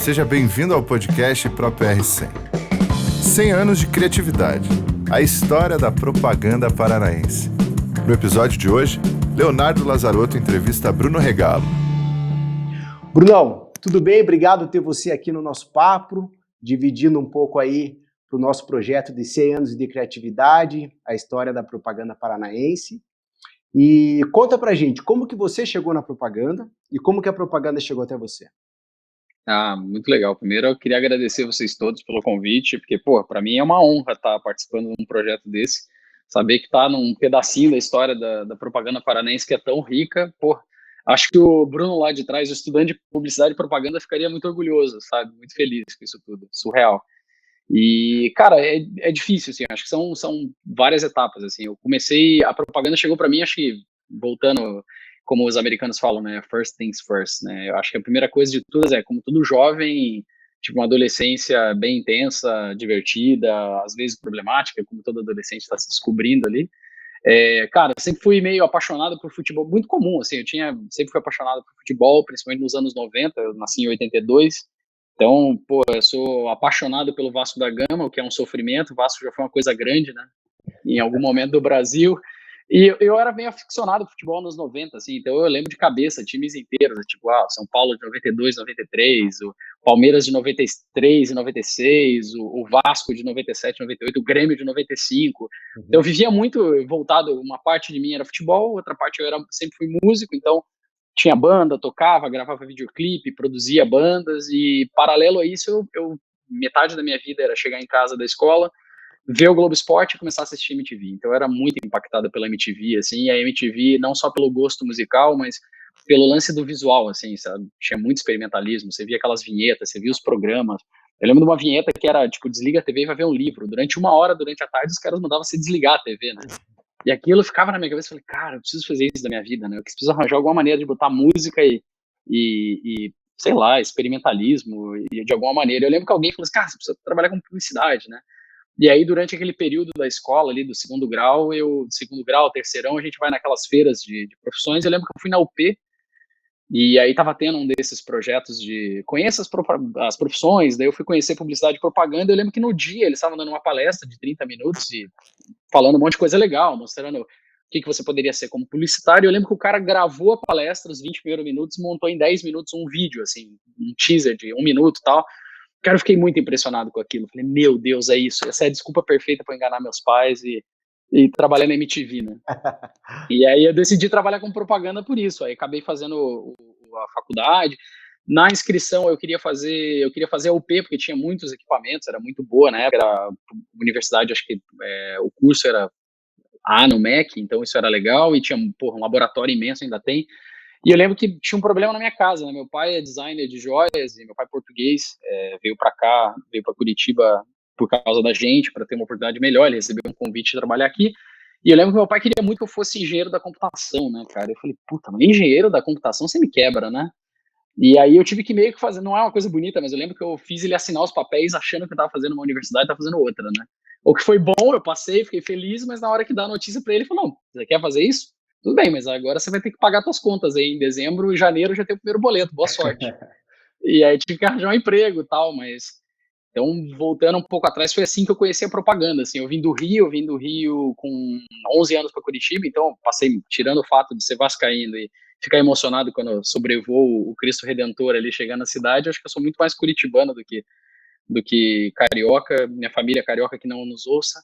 Seja bem-vindo ao podcast ProPR100. 100 anos de criatividade. A história da propaganda paranaense. No episódio de hoje, Leonardo Lazarotto entrevista Bruno Regalo. Brunão, tudo bem? Obrigado por ter você aqui no nosso papo, dividindo um pouco aí para o nosso projeto de 100 anos de criatividade, a história da propaganda paranaense. E conta pra gente, como que você chegou na propaganda e como que a propaganda chegou até você? Muito legal. Primeiro, eu queria agradecer vocês todos pelo convite, porque, para mim é uma honra estar participando de um projeto desse, saber que está num pedacinho da história da propaganda paranaense que é tão rica. Acho que o Bruno lá de trás, o estudante de publicidade e propaganda, ficaria muito orgulhoso, sabe? Muito feliz com isso tudo. Surreal. E, cara, é difícil, assim, acho que são várias etapas, assim. A propaganda chegou para mim, acho que, voltando, como os americanos falam, né, first things first, né, eu acho que a primeira coisa de todas como todo jovem, tipo, uma adolescência bem intensa, divertida, às vezes problemática, como todo adolescente está se descobrindo ali. Cara, eu sempre fui meio apaixonado por futebol, muito comum, assim, sempre fui apaixonado por futebol, principalmente nos anos 90, eu nasci em 82, então, eu sou apaixonado pelo Vasco da Gama, o que é um sofrimento. O Vasco já foi uma coisa grande, né? Em algum momento do Brasil. E eu era bem aficionado ao futebol nos 90, assim, então eu lembro de cabeça times inteiros, tipo, São Paulo de 92, 93, o Palmeiras de 93 e 96, o Vasco de 97, 98, o Grêmio de 95. Então eu vivia muito voltado, uma parte de mim era futebol, outra parte sempre fui músico, então tinha banda, tocava, gravava videoclipe, produzia bandas e, paralelo a isso, metade da minha vida era chegar em casa da escola, ver o Globo Esporte e começar a assistir MTV. Então eu era muito impactado pela MTV, assim, e a MTV não só pelo gosto musical, mas pelo lance do visual, assim, sabe? Tinha muito experimentalismo, você via aquelas vinhetas, você via os programas. Eu lembro de uma vinheta que era, tipo, desliga a TV e vai ver um livro. Durante uma hora, durante a tarde, os caras mandavam você desligar a TV, né? E aquilo ficava na minha cabeça, eu falei, cara, eu preciso fazer isso da minha vida, né? Eu preciso arranjar alguma maneira de botar música e sei lá, experimentalismo, e de alguma maneira. Eu lembro que alguém falou assim, cara, você precisa trabalhar com publicidade, né? E aí, durante aquele período da escola ali, do segundo grau, terceirão, a gente vai naquelas feiras de profissões. Eu lembro que eu fui na UP, e aí tava tendo um desses projetos de conheça as profissões, daí eu fui conhecer publicidade e propaganda. Eu lembro que no dia eles estavam dando uma palestra de 30 minutos e falando um monte de coisa legal, mostrando o que você poderia ser como publicitário. Eu lembro que o cara gravou a palestra, os 20 primeiros minutos, e montou em 10 minutos um vídeo, assim, um teaser de 1 minuto e tal. Cara, eu fiquei muito impressionado com aquilo. Falei, meu Deus, é isso. Essa é a desculpa perfeita para enganar meus pais e trabalhar na MTV, né? E aí eu decidi trabalhar com propaganda por isso. Aí acabei fazendo a faculdade. Na inscrição eu queria fazer a UP, porque tinha muitos equipamentos, era muito boa, né? Era universidade, acho que o curso era no MEC, então isso era legal, e tinha um laboratório imenso, ainda tem. E eu lembro que tinha um problema na minha casa, né? Meu pai é designer de joias, e meu pai é português, veio para cá, veio para Curitiba por causa da gente, para ter uma oportunidade melhor. Ele recebeu um convite de trabalhar aqui. E eu lembro que meu pai queria muito que eu fosse engenheiro da computação, né, cara? Eu falei, puta, mas engenheiro da computação você me quebra, né? E aí eu tive que meio que fazer, não é uma coisa bonita, mas eu lembro que eu fiz ele assinar os papéis achando que eu tava fazendo uma universidade, tava fazendo outra, né? O que foi bom, eu passei, fiquei feliz, mas na hora que dá a notícia para ele, ele falou, não, você quer fazer isso? Tudo bem, mas agora você vai ter que pagar suas contas aí em dezembro e janeiro já tem o primeiro boleto, boa sorte. E aí tive que arranjar um emprego e tal, mas... Então, voltando um pouco atrás, foi assim que eu conheci a propaganda, assim, eu vim do Rio com 11 anos para Curitiba, então passei, tirando o fato de ser vascaíno e ficar emocionado quando eu sobrevoo o Cristo Redentor ali chegando na cidade, eu acho que eu sou muito mais curitibano do que carioca, minha família é carioca que não nos ouça,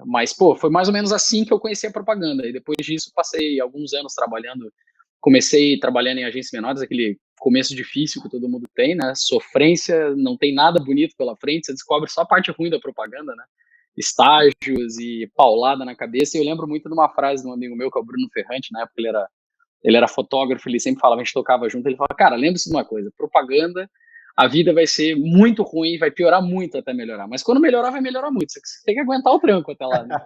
mas, foi mais ou menos assim que eu conheci a propaganda, e depois disso passei alguns anos comecei trabalhando em agências menores, aquele começo difícil que todo mundo tem, né? Sofrência, não tem nada bonito pela frente, você descobre só a parte ruim da propaganda, né? Estágios e paulada na cabeça. E eu lembro muito de uma frase de um amigo meu, que é o Bruno Ferrante, na época ele era fotógrafo, ele sempre falava, a gente tocava junto, ele falava, cara, lembre-se de uma coisa, propaganda, a vida vai ser muito ruim, vai piorar muito até melhorar, mas quando melhorar, vai melhorar muito, você tem que aguentar o tranco até lá, né?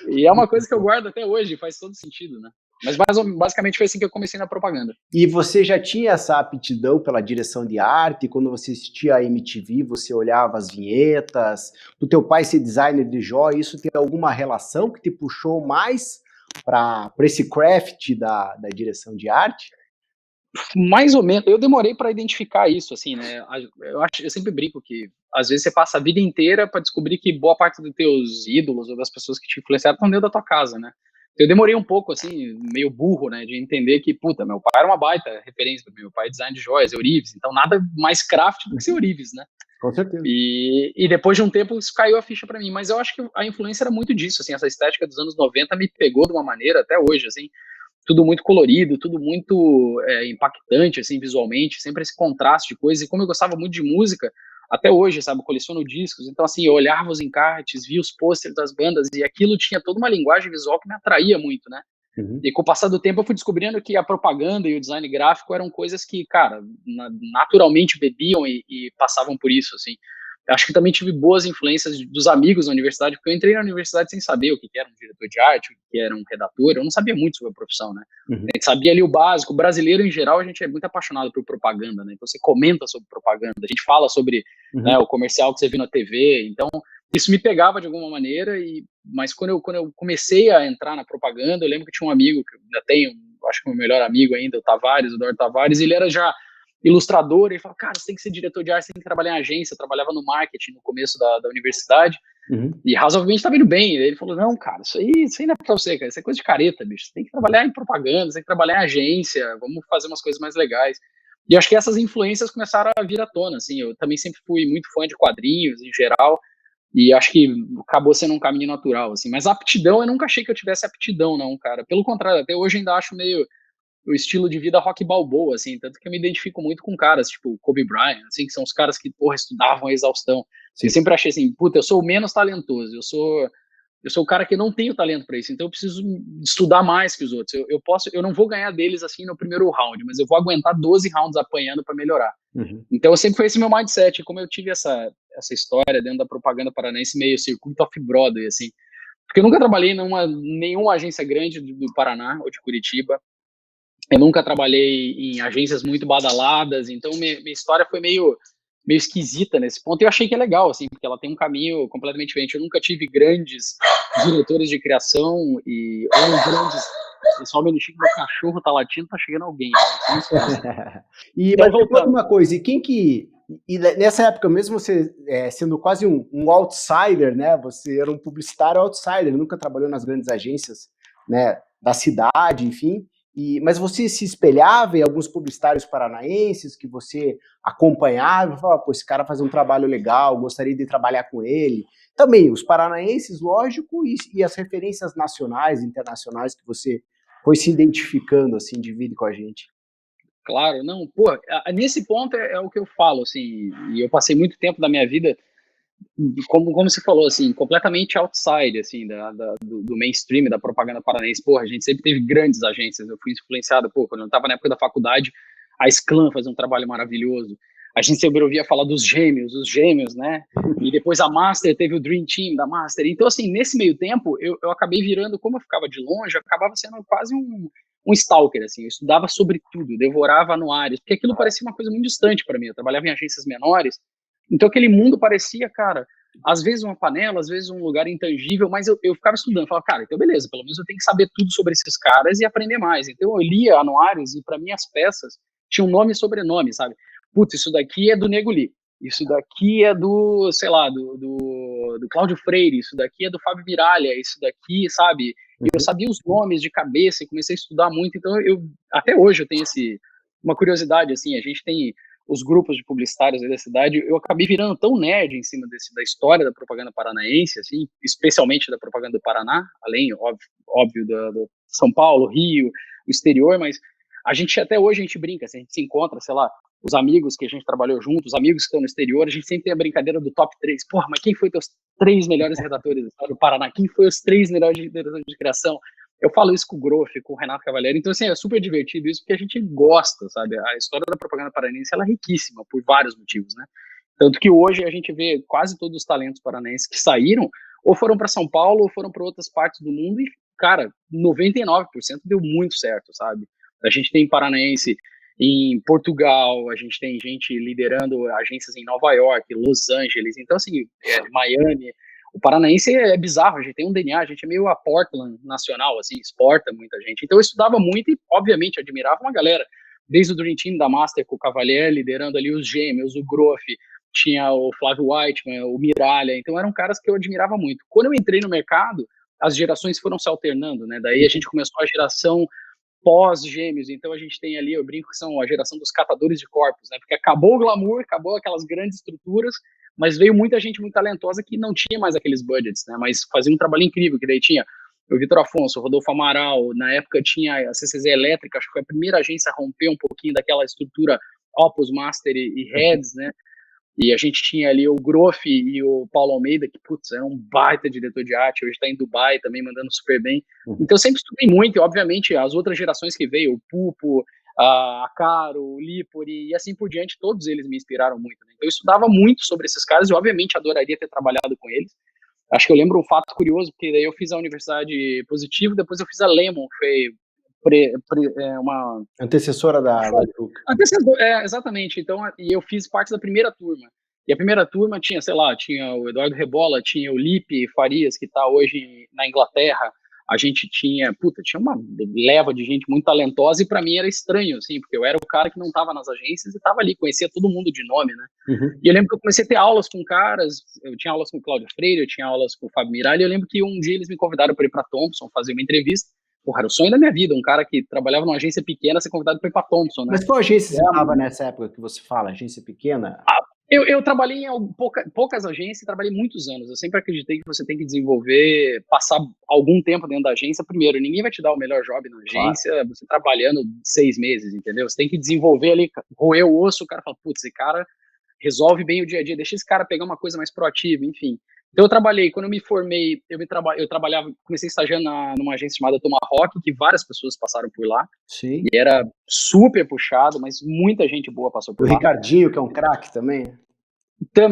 E é uma coisa que eu guardo até hoje, faz todo sentido, né? Mas basicamente foi assim que eu comecei na propaganda. E você já tinha essa aptidão pela direção de arte? Quando você assistia a MTV, você olhava as vinhetas? O teu pai ser designer de joia, isso tem alguma relação que te puxou mais para esse craft da direção de arte? Mais ou menos, eu demorei para identificar isso, assim, né? Eu sempre brinco que às vezes você passa a vida inteira para descobrir que boa parte dos teus ídolos ou das pessoas que te influenciaram estão dentro da tua casa, né? Eu demorei um pouco, assim, meio burro, né, de entender que, puta, meu pai era uma baita referência para mim, meu pai é design de joias, Eurives, então nada mais craft do que ser Eurives, né? Com certeza. E depois de um tempo isso caiu a ficha para mim, mas eu acho que a influência era muito disso, assim, essa estética dos anos 90 me pegou de uma maneira até hoje, assim, tudo muito colorido, tudo muito impactante, assim, visualmente, sempre esse contraste de coisas, e como eu gostava muito de música, até hoje, sabe, eu coleciono discos, então, assim, eu olhava os encartes, via os pôsteres das bandas, e aquilo tinha toda uma linguagem visual que me atraía muito, né? Uhum. E com o passar do tempo eu fui descobrindo que a propaganda e o design gráfico eram coisas que, cara, naturalmente bebiam e passavam por isso, assim. Acho que também tive boas influências dos amigos na universidade, porque eu entrei na universidade sem saber o que era um diretor de arte, o que era um redator, eu não sabia muito sobre a profissão, né? Uhum. A gente sabia ali o básico, o brasileiro em geral, a gente é muito apaixonado por propaganda, né? Então você comenta sobre propaganda, a gente fala sobre né, o comercial que você viu na TV, então isso me pegava de alguma maneira, mas quando eu comecei a entrar na propaganda, eu lembro que tinha um amigo, que eu ainda tenho, acho que o meu melhor amigo ainda, o Tavares, o Eduardo Tavares, ele era já ilustrador, ele falou, cara, você tem que ser diretor de arte, você tem que trabalhar em agência, eu trabalhava no marketing no começo da universidade, e razoavelmente estava indo bem, ele falou, não, cara, isso aí não é pra você, cara, isso é coisa de careta, bicho, você tem que trabalhar em propaganda, você tem que trabalhar em agência, vamos fazer umas coisas mais legais. E acho que essas influências começaram a vir à tona, assim, eu também sempre fui muito fã de quadrinhos, em geral, e acho que acabou sendo um caminho natural, assim. Mas a aptidão, eu nunca achei que eu tivesse aptidão, não, cara. Pelo contrário, até hoje ainda acho meio o estilo de vida rock balboa, assim. Tanto que eu me identifico muito com caras, tipo Kobe Bryant, assim, que são os caras que, porra, estudavam a exaustão. Sim. Eu sempre achei assim, puta, eu sou o menos talentoso, eu sou o cara que não tenho talento para isso, então eu preciso estudar mais que os outros. Eu não vou ganhar deles assim no primeiro round, mas eu vou aguentar 12 rounds apanhando para melhorar. Então, sempre foi esse meu mindset. Como eu tive essa história dentro da propaganda paranaense, meio circuito off-Broadway, assim. Porque eu nunca trabalhei nenhuma agência grande do Paraná ou de Curitiba. Eu nunca trabalhei em agências muito badaladas. Então, minha história foi meio esquisita nesse ponto. E eu achei que é legal, assim, porque ela tem um caminho completamente diferente. Eu nunca tive grandes diretores de criação ou grandes... Só um minutinho que meu cachorro tá latindo, tá chegando alguém. E, Então, mas me conta voltando. uma coisa, e nessa época, mesmo você sendo quase um outsider, né? Você era um publicitário outsider, nunca trabalhou nas grandes agências, né, da cidade, enfim. Mas você se espelhava em alguns publicitários paranaenses que você acompanhava e falava, pô, esse cara faz um trabalho legal, gostaria de trabalhar com ele. Também os paranaenses, lógico, e as referências nacionais, internacionais que você foi se identificando, assim, divide com a gente. Claro, não, pô, nesse ponto é o que eu falo, assim, e eu passei muito tempo da minha vida, como você falou, assim, completamente outside, assim, do mainstream, da propaganda paranaense. Pô, a gente sempre teve grandes agências, eu fui influenciado, pô, quando eu estava na época da faculdade, a Sclam fazia um trabalho maravilhoso, a gente sempre ouvia falar dos gêmeos, né, e depois a Master teve o Dream Team da Master, então, assim, nesse meio tempo, eu acabei virando, como eu ficava de longe, eu acabava sendo quase um stalker, assim, eu estudava sobre tudo, devorava anuários, porque aquilo parecia uma coisa muito distante para mim, eu trabalhava em agências menores, então aquele mundo parecia, cara, às vezes uma panela, às vezes um lugar intangível, mas eu ficava estudando, falava, cara, então beleza, pelo menos eu tenho que saber tudo sobre esses caras e aprender mais. Então eu lia anuários e para mim as peças tinham nome e sobrenome, sabe? Putz, isso daqui é do Nego Li, isso daqui é do, sei lá, do Cláudio Freire, isso daqui é do Fábio Miralha, isso daqui, sabe? E eu sabia os nomes de cabeça e comecei a estudar muito, então até hoje eu tenho uma curiosidade, assim, a gente tem os grupos de publicitários aí da cidade, eu acabei virando tão nerd em cima da história da propaganda paranaense, assim, especialmente da propaganda do Paraná, além, óbvio do São Paulo, Rio, o exterior, mas até hoje a gente brinca, assim, a gente se encontra, sei lá, os amigos que a gente trabalhou juntos, os amigos que estão no exterior, a gente sempre tem a brincadeira do top 3. Porra, mas quem foi teus 3 melhores redatores do Paraná? Quem foi os 3 melhores redatores de criação? Eu falo isso com o Groff, com o Renato Cavalieri, então assim, é super divertido isso, porque a gente gosta, sabe? A história da propaganda paranaense, ela é riquíssima, por vários motivos, né? Tanto que hoje a gente vê quase todos os talentos paranaenses que saíram, ou foram para São Paulo, ou foram para outras partes do mundo, e, cara, 99% deu muito certo, sabe? A gente tem paranaense em Portugal, a gente tem gente liderando agências em Nova York, Los Angeles, então assim, Miami. O paranaense é bizarro, a gente tem um DNA, a gente é meio a Portland nacional, assim, exporta muita gente. Então eu estudava muito e, obviamente, admirava uma galera desde o Dream Team da Master, com o Cavalier liderando ali os gêmeos, o Groff, tinha o Flávio Whiteman, o Miralha, então eram caras que eu admirava muito. Quando eu entrei no mercado, as gerações foram se alternando, né? Daí a gente começou a geração pós-gêmeos, então a gente tem ali, eu brinco que são a geração dos catadores de corpos, né? Porque acabou o glamour, acabou aquelas grandes estruturas, mas veio muita gente muito talentosa que não tinha mais aqueles budgets, né? Mas fazia um trabalho incrível, que daí tinha o Vitor Afonso, o Rodolfo Amaral, na época tinha a CCZ Elétrica, acho que foi a primeira agência a romper um pouquinho daquela estrutura Opus, Master e Heads, né? E a gente tinha ali o Groff e o Paulo Almeida, que, putz, era um baita diretor de arte, hoje está em Dubai também, mandando super bem. Então, eu sempre estudei muito, e, obviamente, as outras gerações que veio, o Pupo, a Caro, o Lipori, e assim por diante, todos eles me inspiraram muito, né? Então, eu estudava muito sobre esses caras, e, obviamente, adoraria ter trabalhado com eles. Acho que eu lembro um fato curioso, porque daí eu fiz a Universidade Positivo, depois eu fiz a Lemon, que foi uma Antecessora da PUC. Exatamente. Então, e eu fiz parte da primeira turma. E a primeira turma tinha, sei lá, tinha o Eduardo Rebola, tinha o Lipe Farias, que está hoje na Inglaterra. A gente tinha uma leva de gente muito talentosa, e para mim era estranho, assim, porque eu era o cara que não estava nas agências e estava ali, conhecia todo mundo de nome, né? E eu lembro que eu comecei a ter aulas com caras, eu tinha aulas com o Cláudio Freire, eu tinha aulas com o Fábio Miralha, e eu lembro que um dia eles me convidaram para ir para Thompson fazer uma entrevista. Porra, era o sonho da minha vida, um cara que trabalhava numa agência pequena ser convidado para ir para Thompson, né? Mas qual agência você estava nessa época que você fala? Agência pequena? Eu trabalhei em poucas agências e trabalhei muitos anos. Eu sempre acreditei que você tem que desenvolver, passar algum tempo dentro da agência primeiro. Ninguém vai te dar o melhor job na agência, claro, você trabalhando 6 meses, entendeu? Você tem que desenvolver ali, roer o osso, o cara fala, putz, esse cara resolve bem o dia a dia, deixa esse cara pegar uma coisa mais proativa, enfim. Então eu trabalhei, quando eu me formei, eu trabalhava, comecei estagiando numa agência chamada Tomahawk, que várias pessoas passaram por lá. Sim. E era super puxado, mas muita gente boa passou por lá. O Ricardinho, que é um craque também?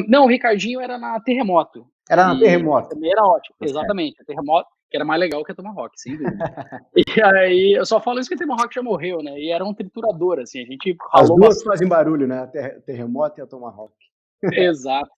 Não, o Ricardinho era na Terremoto. Era na Terremoto. Também era ótimo, exatamente. A Terremoto, que era mais legal que a Tomahawk, sem dúvida. E aí, eu só falo isso que a Tomahawk já morreu, né? E era um triturador, assim, a gente ralou. As duas fazem barulho, né? A Terremoto e a Tomahawk. Exato.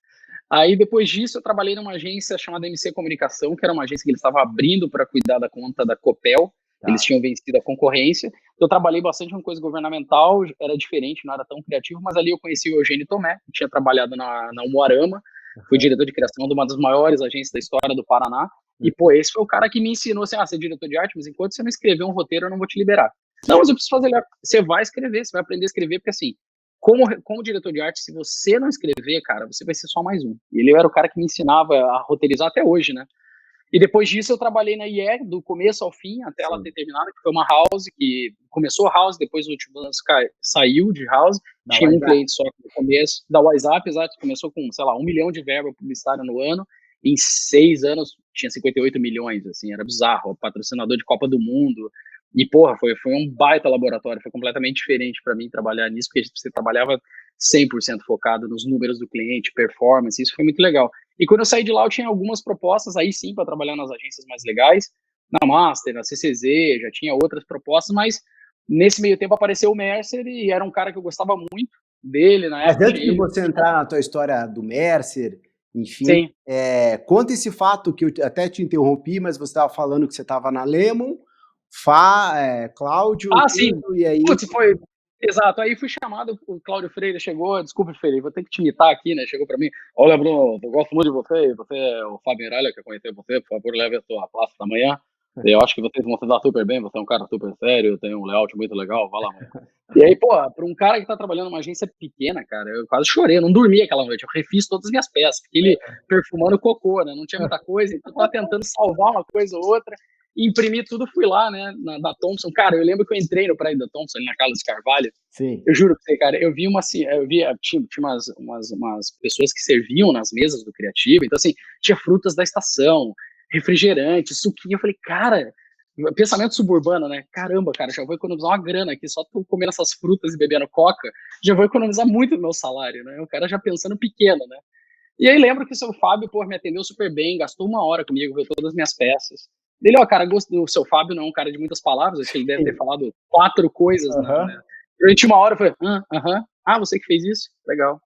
Aí, depois disso, eu trabalhei numa agência chamada MC Comunicação, que era uma agência que eles estavam abrindo para cuidar da conta da Copel. Eles tinham vencido a concorrência. Eu trabalhei bastante com coisa governamental, era diferente, não era tão criativo, mas ali eu conheci o Eugênio Tomé, que tinha trabalhado na Umuarama, fui diretor de criação de uma das maiores agências da história do Paraná. E, pô, esse foi o cara que me ensinou assim, ser diretor de arte, mas enquanto você não escrever um roteiro, eu não vou te liberar. Não, mas eu preciso fazer. Você vai escrever, você vai aprender a escrever, porque assim, como diretor de arte, se você não escrever, cara, você vai ser só mais um. E ele era o cara que me ensinava a roteirizar até hoje, né? E depois disso eu trabalhei na IE, do começo ao fim, até ela ter terminado, que foi uma house, que começou house, depois no último ano saiu de house, tinha um cliente só no começo, da WhatsApp, exato, começou com, sei lá, 1 milhão de verba publicitária no ano, em 6 anos tinha 58 milhões, assim, era bizarro, patrocinador de Copa do Mundo, e porra, foi um baita laboratório, foi completamente diferente para mim trabalhar nisso, porque você trabalhava 100% focado nos números do cliente, performance, isso foi muito legal. E quando eu saí de lá, eu tinha algumas propostas, aí sim, para trabalhar nas agências mais legais, na Master, na CCZ, já tinha outras propostas, mas nesse meio tempo apareceu o Mercer e era um cara que eu gostava muito dele na época. Mas antes de você entrar na tua história do Mercer, enfim, conta esse fato que eu até te interrompi, mas você estava falando que você estava na Lemon, Cláudio... sim. E aí... Putz, foi... Exato, aí fui chamado, o Cláudio Freire chegou, desculpe, Freire, vou ter que te imitar aqui, né, chegou pra mim, olha, Bruno, eu gosto muito de você é o Fábio Miralha, que eu conheci você, por favor, leve a sua plaça da manhã, eu acho que vocês vão se dar super bem, você é um cara super sério, tem um layout muito legal, vai lá amanhã. E aí, pô, pra um cara que tá trabalhando numa agência pequena, cara, eu quase chorei, eu não dormi aquela noite, eu refiz todas as minhas peças, fiquei ele perfumando cocô, né, não tinha muita coisa, então eu tava tentando salvar uma coisa ou outra, imprimi tudo, fui lá, né, na Thompson. Cara, eu lembro que eu entrei no prédio da Thompson, ali na Carlos Carvalho. Sim. Eu juro pra você, cara, eu vi tinha umas pessoas que serviam nas mesas do Criativo, então assim, tinha frutas da estação, refrigerante, suquinho, eu falei, cara, pensamento suburbano, né, caramba, cara, já vou economizar uma grana aqui, só tô comendo essas frutas e bebendo coca, já vou economizar muito do meu salário, né, o cara já pensando pequeno, né. E aí lembro que o seu Fábio, pô, me atendeu super bem, gastou 1 hora comigo, viu todas as minhas peças. Ele, cara, o seu Fábio não é um cara de muitas palavras, acho que ele deve ter falado 4 coisas, né? Durante 1 hora eu falei, você que fez isso? Legal.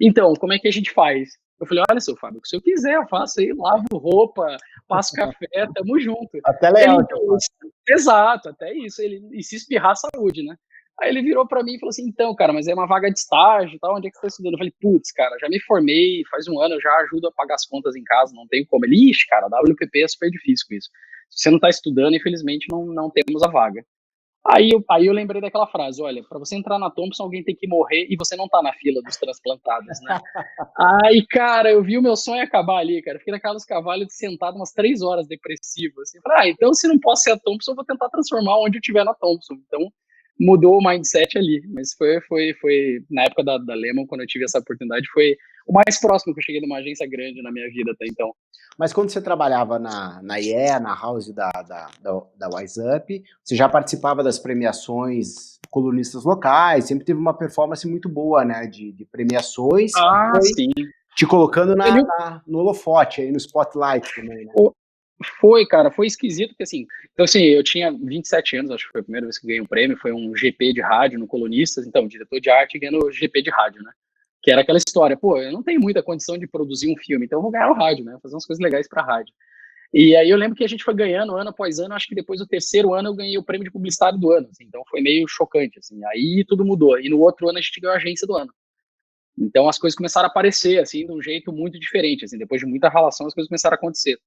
Então, como é que a gente faz? Eu falei, olha, seu Fábio, o que o senhor quiser, eu faço aí, lavo roupa, passo café, tamo junto. Até legal. Exato, até isso. E se espirrar, saúde, né? Aí ele virou pra mim e falou assim, então, cara, mas é uma vaga de estágio e tal, onde é que você tá estudando? Eu falei, putz, cara, já me formei, faz um ano, eu já ajudo a pagar as contas em casa, não tenho como. Ele, ixi, cara, WPP é super difícil com isso. Se você não tá estudando, infelizmente, não temos a vaga. Aí eu lembrei daquela frase, olha, para você entrar na Thompson, alguém tem que morrer e você não tá na fila dos transplantados, né? Aí, cara, eu vi o meu sonho acabar ali, cara. Fiquei naquelas cavalos sentado umas 3 horas depressivo, assim. Falei, então se não posso ser a Thompson, eu vou tentar transformar onde eu estiver na Thompson. Então, mudou o mindset ali. Mas foi na época da Lemon, quando eu tive essa oportunidade, foi o mais próximo que eu cheguei de uma agência grande na minha vida até então. Mas quando você trabalhava na IE, na house da Wise Up, você já participava das premiações colunistas locais, sempre teve uma performance muito boa, né, de premiações, Sim. te colocando no holofote, aí no spotlight também, né? Foi, cara, foi esquisito, porque assim, então assim, eu tinha 27 anos, acho que foi a primeira vez que ganhei um prêmio, foi um GP de rádio no Colunistas, então, diretor de arte ganhando GP de rádio, né? Que era aquela história, pô, eu não tenho muita condição de produzir um filme, então eu vou ganhar o rádio, né? Fazer umas coisas legais pra rádio. E aí eu lembro que a gente foi ganhando ano após ano, acho que depois do terceiro ano eu ganhei o prêmio de publicitário do ano, assim, então foi meio chocante, assim, aí tudo mudou, e no outro ano a gente ganhou a agência do ano. Então as coisas começaram a aparecer, assim, de um jeito muito diferente, assim, depois de muita relação as coisas começaram a acontecer.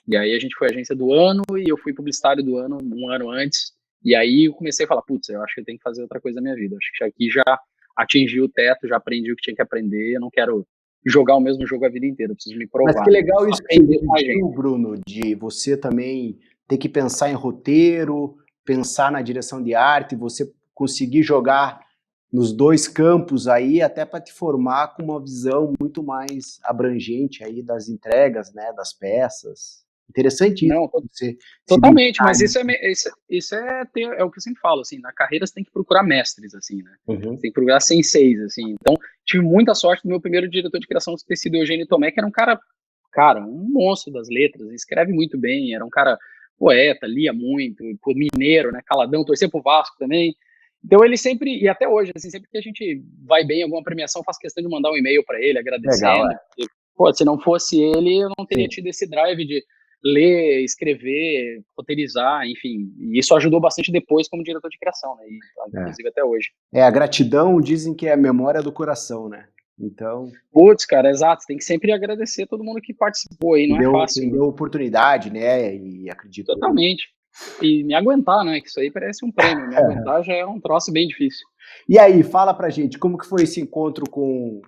E aí a gente foi agência do ano e eu fui publicitário do ano um ano antes. E aí eu comecei a falar, putz, eu acho que eu tenho que fazer outra coisa na minha vida. Acho que aqui já atingi o teto, já aprendi o que tinha que aprender. Eu não quero jogar o mesmo jogo a vida inteira, eu preciso me provar. Mas que legal isso que aprender você viu, Bruno, de você também ter que pensar em roteiro, pensar na direção de arte, você conseguir jogar nos dois campos aí, até para te formar com uma visão muito mais abrangente aí das entregas, né, das peças. Interessante isso. Não, Você totalmente, mas isso é o que eu sempre falo, assim, na carreira você tem que procurar mestres, assim, né? Uhum. Você tem que procurar senseis, assim. Então, tive muita sorte do meu primeiro diretor de criação ter sido Eugênio Tomé, que era um cara, um monstro das letras, escreve muito bem, era um cara poeta, lia muito, mineiro, né, caladão, torcia pro Vasco também. Então ele sempre, e até hoje, assim, sempre que a gente vai bem em alguma premiação, faço questão de mandar um e-mail para ele, agradecendo. Legal, porque, pô, se não fosse ele, eu não teria Sim. tido esse drive de ler, escrever, roteirizar, enfim. E isso ajudou bastante depois como diretor de criação, né? E, inclusive até hoje. A gratidão dizem que é a memória do coração, né? Então. Putz, cara, exato. Tem que sempre agradecer todo mundo que participou aí, não é fácil. Deu oportunidade, né? E acredito. Totalmente. E me aguentar, né? Que isso aí parece um prêmio. Me aguentar já é um troço bem difícil. E aí, fala pra gente, como que foi esse encontro com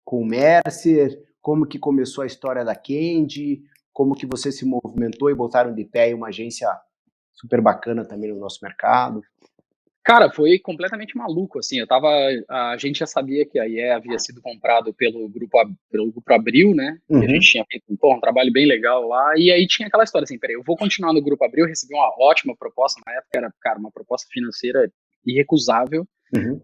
o Mercer? Como que começou a história da Candy? Como que você se movimentou e botaram de pé uma agência super bacana também no nosso mercado? Cara, foi completamente maluco, assim, a gente já sabia que a IE havia sido comprado pelo grupo Abril, né, e a gente tinha feito um trabalho bem legal lá, e aí tinha aquela história assim, peraí, eu vou continuar no grupo Abril, recebi uma ótima proposta, na época era, cara, uma proposta financeira irrecusável,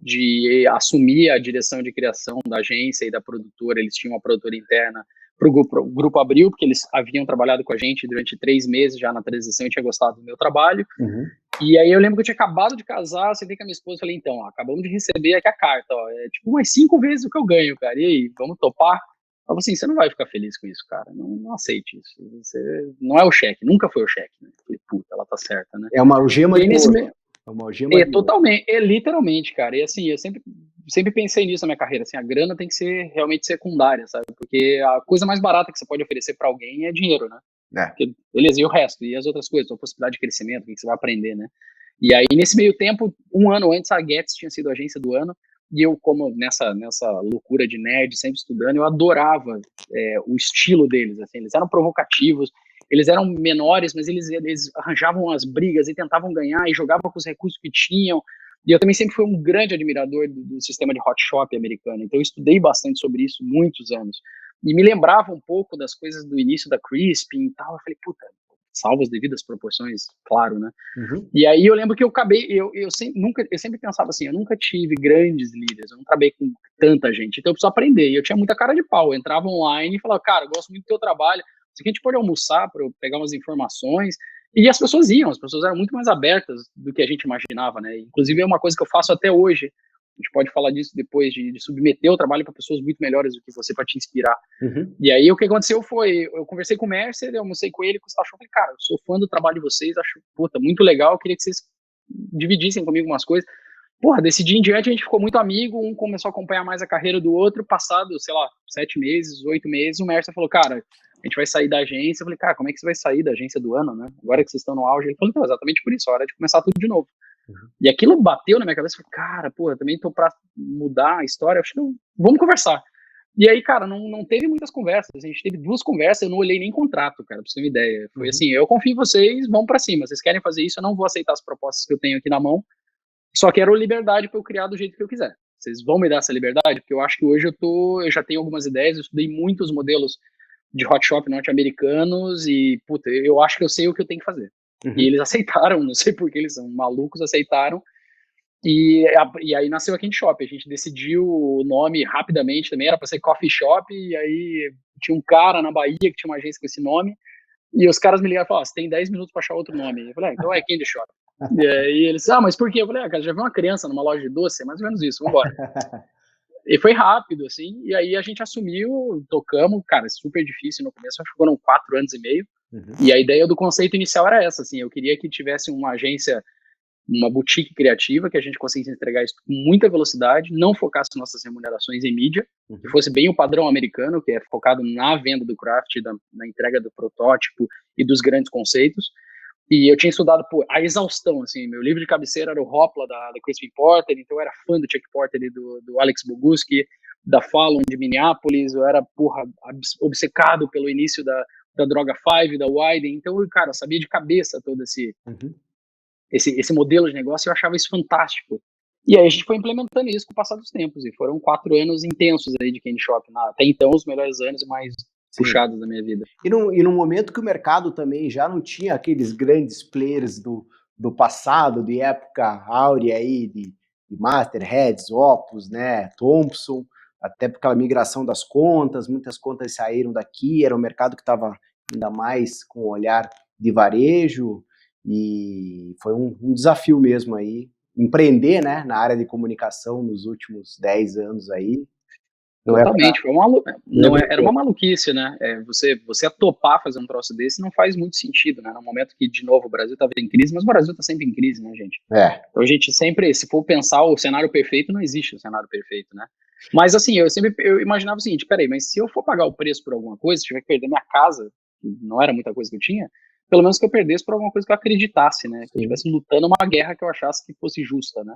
de assumir a direção de criação da agência e da produtora, eles tinham uma produtora interna para o grupo Abril, porque eles haviam trabalhado com a gente durante 3 meses já na transição e tinha gostado do meu trabalho. E aí eu lembro que eu tinha acabado de casar, sentei com a minha esposa e falei, então, ó, acabamos de receber aqui a carta, ó, é tipo umas 5 vezes o que eu ganho, cara, e aí, vamos topar? Ela falou assim, você não vai ficar feliz com isso, cara, não aceite isso, você, não é o cheque, nunca foi o cheque, né? Eu falei, puta, ela tá certa, né? É uma algema de ouro. É uma algema de totalmente, literalmente, cara, e assim, eu sempre pensei nisso na minha carreira, assim, a grana tem que ser realmente secundária, sabe, porque a coisa mais barata que você pode oferecer pra alguém é dinheiro, né? Porque, beleza, e o resto? E as outras coisas? A possibilidade de crescimento, o que você vai aprender, né? E aí, nesse meio tempo, um ano antes, a Getz tinha sido a agência do ano, e eu, como nessa loucura de nerd, sempre estudando, eu adorava o estilo deles, assim, eles eram provocativos, eles eram menores, mas eles arranjavam as brigas e tentavam ganhar, e jogavam com os recursos que tinham, e eu também sempre fui um grande admirador do sistema de hot shop americano, então eu estudei bastante sobre isso muitos anos. E me lembrava um pouco das coisas do início da Crispin e tal. Eu falei, puta, salvo as devidas proporções, claro, né? E aí eu lembro que eu sempre pensava assim, eu nunca tive grandes líderes, eu não trabalhei com tanta gente, então eu preciso aprender. E eu tinha muita cara de pau, eu entrava online e falava, cara, eu gosto muito do teu trabalho, se a gente pode almoçar para eu pegar umas informações. E as pessoas eram muito mais abertas do que a gente imaginava, né? Inclusive é uma coisa que eu faço até hoje. A gente pode falar disso depois, de submeter o trabalho para pessoas muito melhores do que você, para te inspirar. E aí o que aconteceu foi, eu conversei com o Mercer, eu almocei com ele, com o Stachon, falei, cara, eu sou fã do trabalho de vocês, acho, puta, muito legal, eu queria que vocês dividissem comigo umas coisas. porra, desse dia em diante a gente ficou muito amigo, um começou a acompanhar mais a carreira do outro, passado, sei lá, 7 meses, 8 meses, o Mercer falou, cara, a gente vai sair da agência. Eu falei, cara, como é que você vai sair da agência do ano, né? Agora que vocês estão no auge. Ele falou, então, exatamente por isso, é hora de começar tudo de novo. E aquilo bateu na minha cabeça, eu falei, cara, porra, também tô pra mudar a história, acho que vamos conversar. E aí, cara, não teve muitas conversas, a gente teve 2 conversas, eu não olhei nem contrato, cara, pra você ter uma ideia. Foi assim, eu confio em vocês, vamos pra cima, vocês querem fazer isso, eu não vou aceitar as propostas que eu tenho aqui na mão, só quero liberdade para eu criar do jeito que eu quiser. Vocês vão me dar essa liberdade? Porque eu acho que hoje eu já tenho algumas ideias, eu estudei muitos modelos de hot shop norte-americanos e, puta, eu acho que eu sei o que eu tenho que fazer. E eles aceitaram, não sei por que eles são malucos, aceitaram. E aí nasceu a Candy Shop. A gente decidiu o nome rapidamente também, era para ser Coffee Shop, e aí tinha um cara na Bahia que tinha uma agência com esse nome, e os caras me ligaram e falaram, você tem 10 minutos para achar outro nome. Eu falei, então é Candy Shop. E aí eles, mas por quê? Eu falei, cara, já viu uma criança numa loja de doce? É mais ou menos isso, vambora. E foi rápido, assim, e aí a gente assumiu, tocamos, cara, super difícil no começo, acho que foram 4 anos e meio, e a ideia do conceito inicial era essa, assim, eu queria que tivesse uma agência, uma boutique criativa, que a gente conseguisse entregar isso com muita velocidade, não focasse nossas remunerações em mídia, que fosse bem o padrão americano, que é focado na venda do craft, na entrega do protótipo e dos grandes conceitos. E eu tinha estudado a exaustão, assim, meu livro de cabeceira era o Hopla, da Crispin Porter, então eu era fã do Chuck Porter e do Alex Boguski, da Fallon de Minneapolis, eu era, obcecado pelo início da Droga 5, da Wyden, então, cara, eu sabia de cabeça todo esse modelo de negócio, eu achava isso fantástico. E aí a gente foi implementando isso com o passar dos tempos, e foram 4 anos intensos aí de Candy Shop, até então os melhores anos e mais puxados da minha vida. E no momento que o mercado também já não tinha aqueles grandes players do passado, de época áurea aí, de Masterheads, Opus, né, Thompson, até por aquela migração das contas, muitas contas saíram daqui, era um mercado que estava ainda mais com o olhar de varejo, e foi um desafio mesmo aí, empreender, né, na área de comunicação nos últimos 10 anos aí. Totalmente, era uma maluquice, né? Você a topar fazer um troço desse não faz muito sentido, né? No momento que, de novo, o Brasil estava em crise, mas o Brasil está sempre em crise, né, gente? Então a gente sempre, se for pensar o cenário perfeito, não existe o cenário perfeito, né? Mas assim, eu imaginava o seguinte, peraí, mas se eu for pagar o preço por alguma coisa, se tiver que perder minha casa, que não era muita coisa que eu tinha, pelo menos que eu perdesse por alguma coisa que eu acreditasse, né? Que eu estivesse lutando uma guerra que eu achasse que fosse justa, né?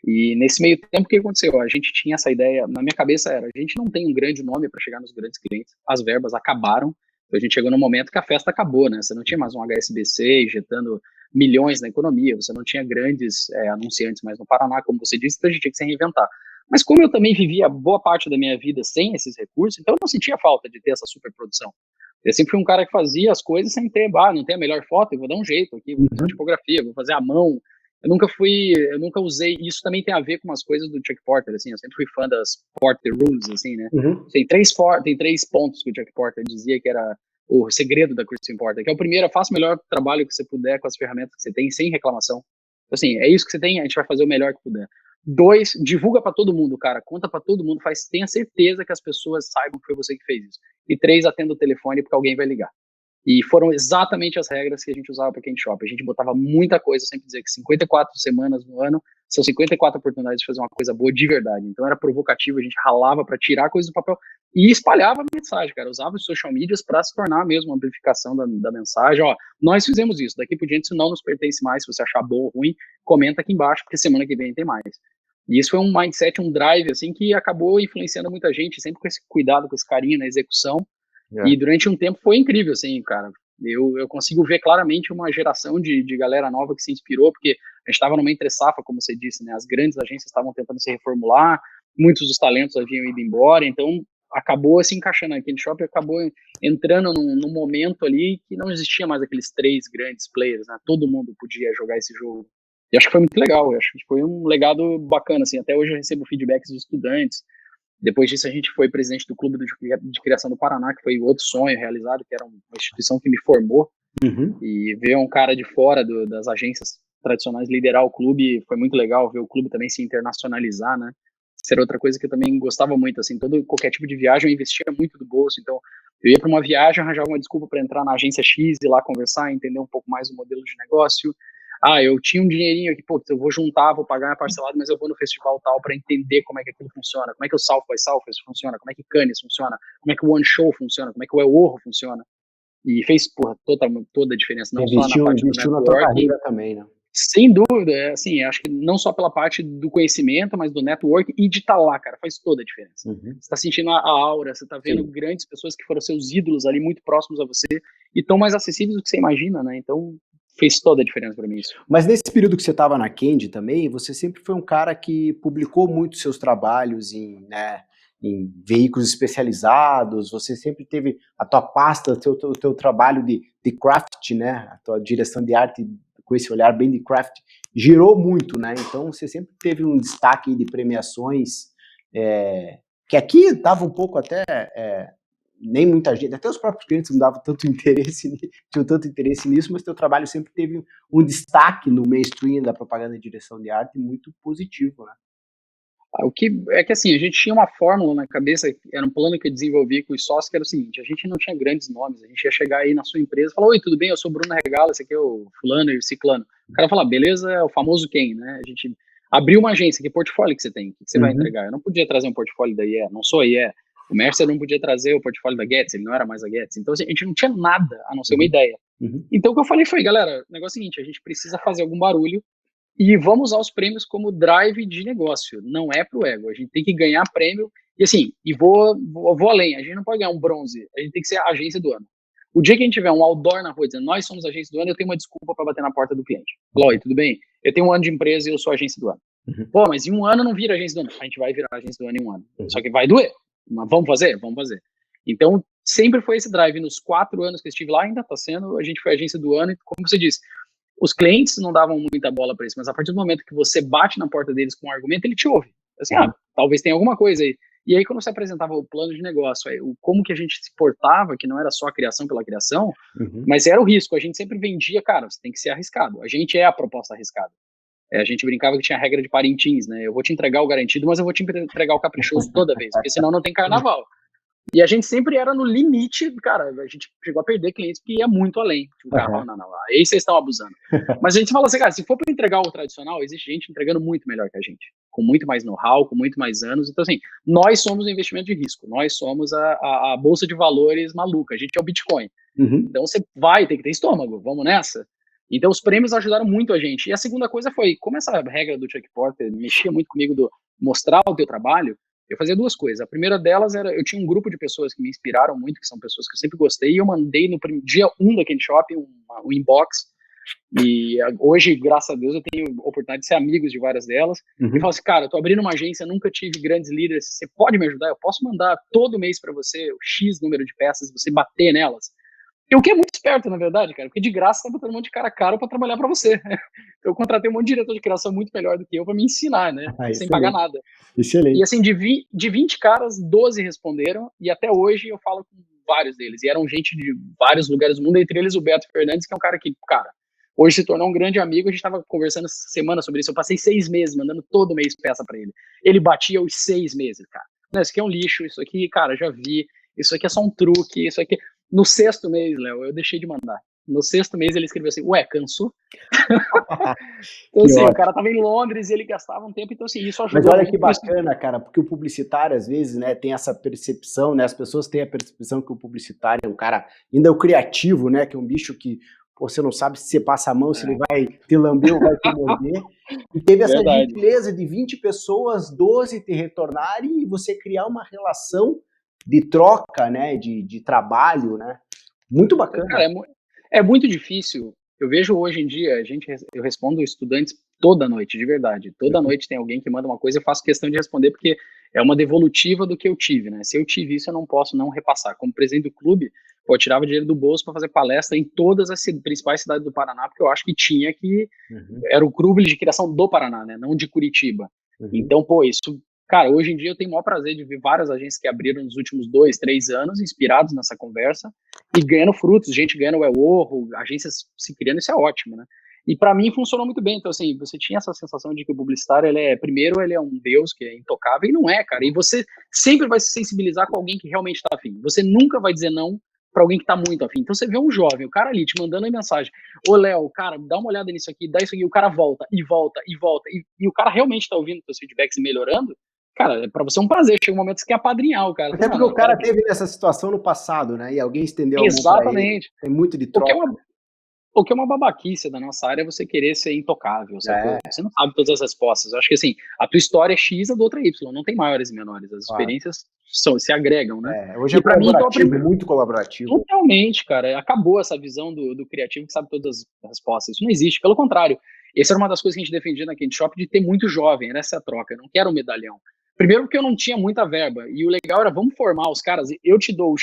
E nesse meio tempo, o que aconteceu? A gente tinha essa ideia, na minha cabeça era, a gente não tem um grande nome para chegar nos grandes clientes, as verbas acabaram, então a gente chegou num momento que a festa acabou, né? Você não tinha mais um HSBC injetando milhões na economia, você não tinha grandes anunciantes mais no Paraná, como você disse, então a gente tinha que se reinventar. Mas como eu também vivia boa parte da minha vida sem esses recursos, então eu não sentia falta de ter essa superprodução. Eu sempre fui um cara que fazia as coisas sem ter, não tem a melhor foto, eu vou dar um jeito aqui, vou fazer tipografia, vou fazer à mão. Eu nunca usei, isso também tem a ver com umas coisas do Chuck Porter, assim, eu sempre fui fã das Porter Rules, assim, né? Tem três pontos que o Chuck Porter dizia que era o segredo da Christian Porter, que é o primeiro, faça o melhor trabalho que você puder com as ferramentas que você tem, sem reclamação. Então, assim, é isso que você tem, a gente vai fazer o melhor que puder. 2, divulga para todo mundo, cara, conta para todo mundo, tenha certeza que as pessoas saibam que foi você que fez isso. E 3, atenda o telefone porque alguém vai ligar. E foram exatamente as regras que a gente usava para Candy Shop. A gente botava muita coisa, sempre dizer que 54 semanas no ano são 54 oportunidades de fazer uma coisa boa de verdade. Então era provocativo, a gente ralava para tirar coisas do papel e espalhava a mensagem, cara. Usava os social medias para se tornar mesmo uma amplificação da mensagem. Ó, nós fizemos isso, daqui por diante isso não nos pertence mais. Se você achar bom ou ruim, comenta aqui embaixo, porque semana que vem tem mais. E isso foi um mindset, um drive, assim, que acabou influenciando muita gente, sempre com esse cuidado, com esse carinho na execução. E durante um tempo foi incrível, assim, cara. Eu consigo ver claramente uma geração de galera nova que se inspirou, porque a gente estava numa entre-safra, como você disse, né? As grandes agências estavam tentando se reformular, muitos dos talentos haviam ido embora, então acabou se encaixando. A Candy Shop acabou entrando num momento ali que não existia mais aqueles 3 grandes players, né? Todo mundo podia jogar esse jogo. E acho que foi muito legal, eu acho que foi um legado bacana, assim. Até hoje eu recebo feedbacks dos estudantes. Depois disso, a gente foi presidente do Clube de Criação do Paraná, que foi outro sonho realizado, que era uma instituição que me formou. E ver um cara de fora das agências tradicionais liderar o clube, foi muito legal ver o clube também se internacionalizar, né? Isso era outra coisa que eu também gostava muito, assim, qualquer tipo de viagem eu investia muito do bolso, então eu ia para uma viagem, arranjava uma desculpa para entrar na agência X e lá conversar, entender um pouco mais o modelo de negócio. eu tinha um dinheirinho aqui, pô, eu vou juntar, vou pagar parcelado, mas eu vou no festival tal para entender como é que aquilo funciona, como é que o South by Southwest funciona, como é que Cannes funciona, como é que o One Show funciona, como é que o El Orro funciona. E fez, porra, toda a diferença, não só na parte do Investiu na tua networking, carreira também, né? sem dúvida, assim, acho que não só pela parte do conhecimento, mas do network e de estar lá, cara, faz toda a diferença. Você está sentindo a aura, você está vendo grandes pessoas que foram seus ídolos ali, muito próximos a você, e tão mais acessíveis do que você imagina, né? Então, fez toda a diferença para mim isso. Mas nesse período que você estava na Candy também, você sempre foi um cara que publicou muito seus trabalhos em veículos especializados, você sempre teve a tua pasta, o teu trabalho de craft, né, a tua direção de arte com esse olhar bem de craft, girou muito, né, então você sempre teve um destaque de premiações, que aqui dava um pouco até, nem muita gente, até os próprios clientes não davam tanto interesse, tinham tanto interesse nisso, mas teu trabalho sempre teve um destaque no mainstream da propaganda de direção de arte muito positivo, né? O que é que assim, a gente tinha uma fórmula na cabeça, era um plano que eu desenvolvi com os sócios, que era o seguinte: a gente não tinha grandes nomes, a gente ia chegar aí na sua empresa e falar: oi, tudo bem? Eu sou o Bruno Regala, esse aqui é o fulano e o ciclano. O cara fala: beleza, é o famoso quem, né? A gente abriu uma agência, que portfólio que você tem? O que você vai entregar? Eu não podia trazer um portfólio da IE, não sou a IE. O Mercer não podia trazer o portfólio da Getz, ele não era mais a Getz. Então, assim, a gente não tinha nada a não ser uma ideia. Então, o que eu falei foi: galera, o negócio é o seguinte, a gente precisa fazer algum barulho e vamos usar os prêmios como drive de negócio, não é pro ego. A gente tem que ganhar prêmio. E assim, vou além, a gente não pode ganhar um bronze, a gente tem que ser a agência do ano. O dia que a gente tiver um outdoor na rua dizendo nós somos a agência do ano, eu tenho uma desculpa para bater na porta do cliente. Oi, tudo bem? Eu tenho um ano de empresa e eu sou a agência do ano. Pô, mas em um ano não vira agência do ano. A gente vai virar a agência do ano em um ano. Só que vai doer. Mas vamos fazer? Vamos fazer. Então, sempre foi esse drive. Nos 4 anos que eu estive lá, ainda está sendo, a gente foi a agência do ano. E como você disse, os clientes não davam muita bola para isso, mas a partir do momento que você bate na porta deles com um argumento, ele te ouve. Assim, talvez tenha alguma coisa aí. E aí, quando você apresentava o plano de negócio, como que a gente se portava, que não era só a criação pela criação, mas era o risco. A gente sempre vendia, cara, você tem que ser arriscado. A gente é a proposta arriscada. A gente brincava que tinha a regra de Parintins, né? Eu vou te entregar o garantido, mas eu vou te entregar o caprichoso toda vez, porque senão não tem carnaval. E a gente sempre era no limite, cara, a gente chegou a perder clientes porque ia muito além. Tipo, cara, não, aí vocês estão abusando. Mas a gente fala assim, cara, se for para entregar o tradicional, existe gente entregando muito melhor que a gente, com muito mais know-how, com muito mais anos. Então, assim, nós somos o investimento de risco, nós somos a bolsa de valores maluca, a gente é o Bitcoin. Então, você vai ter que ter estômago, vamos nessa? Então, os prêmios ajudaram muito a gente. E a segunda coisa foi, como essa regra do Chuck Porter mexia muito comigo do mostrar o teu trabalho, eu fazia 2 coisas. A primeira delas era, eu tinha um grupo de pessoas que me inspiraram muito, que são pessoas que eu sempre gostei, e eu mandei no dia 1 daquele shopping um inbox, e hoje, graças a Deus, eu tenho a oportunidade de ser amigos de várias delas, e falo assim, cara, eu tô abrindo uma agência, nunca tive grandes líderes, você pode me ajudar? Eu posso mandar todo mês para você o X número de peças, você bater nelas? O que é muito esperto, na verdade, cara, porque de graça você tá botando um monte de cara caro para trabalhar para você. Eu contratei um monte de diretor de criação muito melhor do que eu para me ensinar, né, sem pagar nada. Excelente. E assim, de 20 caras, 12 responderam, e até hoje eu falo com vários deles. E eram gente de vários lugares do mundo, entre eles o Beto Fernandes, que é um cara que, cara, hoje se tornou um grande amigo. A gente estava conversando essa semana sobre isso. Eu passei 6 meses mandando todo mês peça para ele. Ele batia os 6 meses, cara. Não, isso aqui é um lixo, isso aqui, cara, já vi. Isso aqui é só um truque, isso aqui... No 6º mês, Léo, eu deixei de mandar. No 6º mês ele escreveu assim, ué, cansou? Então, assim, o cara tava em Londres e ele gastava um tempo, então assim, isso ajudou. Mas olha que bacana, cara, porque o publicitário, às vezes, né, tem essa percepção, né, as pessoas têm a percepção que o publicitário é um cara, ainda é o criativo, né, que é um bicho que você não sabe se você passa a mão, se ele vai te lamber ou vai te morder. E teve essa gentileza de 20 pessoas, 12 te retornarem e você criar uma relação de troca, né, de trabalho, né, muito bacana. Cara, é muito difícil. Eu vejo hoje em dia, eu respondo estudantes toda noite, de verdade. Toda noite tem alguém que manda uma coisa, eu faço questão de responder, porque é uma devolutiva do que eu tive, né? Se eu tive isso, eu não posso não repassar. Como presidente do clube, eu tirava dinheiro do bolso para fazer palestra em todas as principais cidades do Paraná, porque eu acho que tinha que... Era o clube de criação do Paraná, né? Não de Curitiba. Então, pô, isso... Cara, hoje em dia eu tenho o maior prazer de ver várias agências que abriram nos últimos 2, 3 anos, inspirados nessa conversa, e ganhando frutos, gente ganhando o El Orro, agências se criando, isso é ótimo, né? E para mim funcionou muito bem. Então, assim, você tinha essa sensação de que o publicitário, primeiro, ele é um deus que é intocável, e não é, cara. E você sempre vai se sensibilizar com alguém que realmente tá afim. Você nunca vai dizer não para alguém que tá muito afim. Então você vê um jovem, o cara ali te mandando a mensagem, ô Léo, cara, dá uma olhada nisso aqui, dá isso aqui, o cara volta, e o cara realmente tá ouvindo seus feedbacks e melhorando, cara, pra você é um prazer, chega um momento que você quer apadrinhar o cara. Até porque o cara teve essa situação no passado, né? E alguém estendeu a mão para ele. Exatamente. Tem muito de O que é troca. uma babaquice da nossa área é você querer ser intocável, sacou? É. Você não sabe todas as respostas. Eu acho que assim, a tua história é X, a do outra é Y, não tem maiores e menores. As Claro. experiências se agregam, né? Hoje é pra mim, então, colaborativo, muito colaborativo. totalmente, cara. Acabou essa visão do criativo que sabe todas as respostas. Isso não existe. Pelo contrário, essa era uma das coisas que a gente defendia na Candy Shop, de ter muito jovem, era essa troca. Eu não quero um medalhão. Primeiro porque eu não tinha muita verba. E o legal era, vamos formar os caras. Eu te dou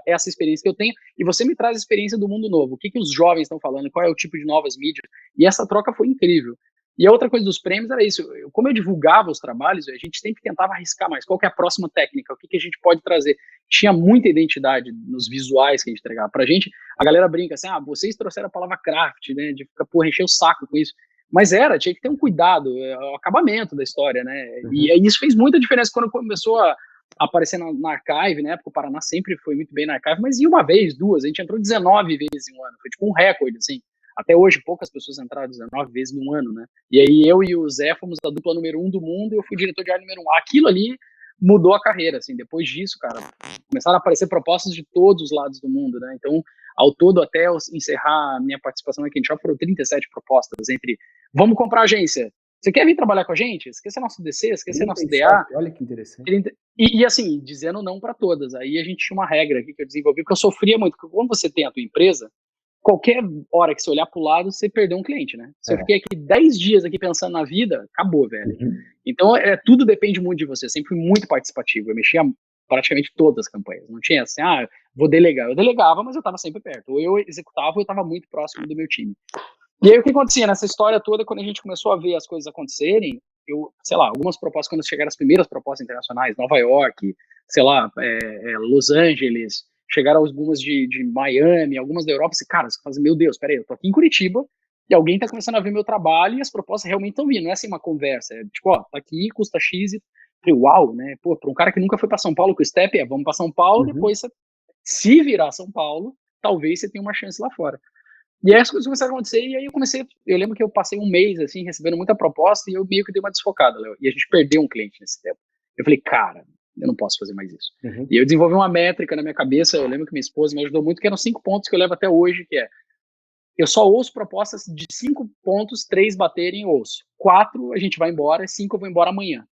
essa experiência que eu tenho e você me traz a experiência do mundo novo. O que os jovens estão falando? Qual é o tipo de novas mídias? E essa troca foi incrível. E a outra coisa dos prêmios era isso. Como eu divulgava os trabalhos, a gente sempre tentava arriscar mais. Qual que é a próxima técnica? O que a gente pode trazer? Tinha muita identidade nos visuais que a gente entregava. Pra gente, a galera brinca assim, vocês trouxeram a palavra craft, né? De ficar, encher o saco com isso. Mas tinha que ter um cuidado, o acabamento da história, né? Uhum. E isso fez muita diferença quando começou a aparecer na Archive, né? Porque o Paraná sempre foi muito bem na Archive, mas ia uma vez, duas, a gente entrou 19 vezes em um ano. Foi tipo um recorde, assim. Até hoje, poucas pessoas entraram 19 vezes num ano, né? E aí eu e o Zé fomos a dupla número 1 do mundo e eu fui diretor de arte número 1. Aquilo ali mudou a carreira, assim. Depois disso, cara, começaram a aparecer propostas de todos os lados do mundo, né? Então, ao todo, até eu encerrar a minha participação aqui no Shop, foram 37 propostas entre vamos comprar agência, você quer vir trabalhar com a gente? Você quer ser nosso DC? Você quer ser nosso DA? Olha que interessante. E assim, dizendo não para todas. Aí a gente tinha uma regra aqui que eu desenvolvi, porque eu sofria muito, porque quando você tem a tua empresa, qualquer hora que você olhar para o lado, você perdeu um cliente, né? Se eu fiquei aqui 10 dias aqui pensando na vida, acabou, velho. Uhum. Então, tudo depende muito de você. Eu sempre fui muito participativo. Eu mexia praticamente todas as campanhas. Não tinha assim, vou delegar. Eu delegava, mas eu estava sempre perto. Ou eu executava, ou eu estava muito próximo do meu time. E aí, o que acontecia nessa história toda, quando a gente começou a ver as coisas acontecerem, sei lá, algumas propostas, quando chegaram as primeiras propostas internacionais, Nova York, sei lá, Los Angeles, chegaram algumas de Miami, algumas da Europa, e, cara, você fala assim, meu Deus, peraí, eu tô aqui em Curitiba, e alguém tá começando a ver meu trabalho, e as propostas realmente estão vindo, não é assim uma conversa, é tipo, tá aqui, custa X, e uau, né, pô, pra um cara que nunca foi pra São Paulo, que o step vamos pra São Paulo, depois você, se virar São Paulo, talvez você tenha uma chance lá fora. E aí as coisas começaram a acontecer, e aí eu lembro que eu passei um mês, assim, recebendo muita proposta, e eu meio que dei uma desfocada, Léo, e a gente perdeu um cliente nesse tempo. Eu falei, cara, eu não posso fazer mais isso. Uhum. E eu desenvolvi uma métrica na minha cabeça, eu lembro que minha esposa me ajudou muito, que eram 5 pontos que eu levo até hoje, que é, eu só ouço propostas de 5 pontos, 3 baterem, eu ouço. 4, a gente vai embora, 5, eu vou embora amanhã.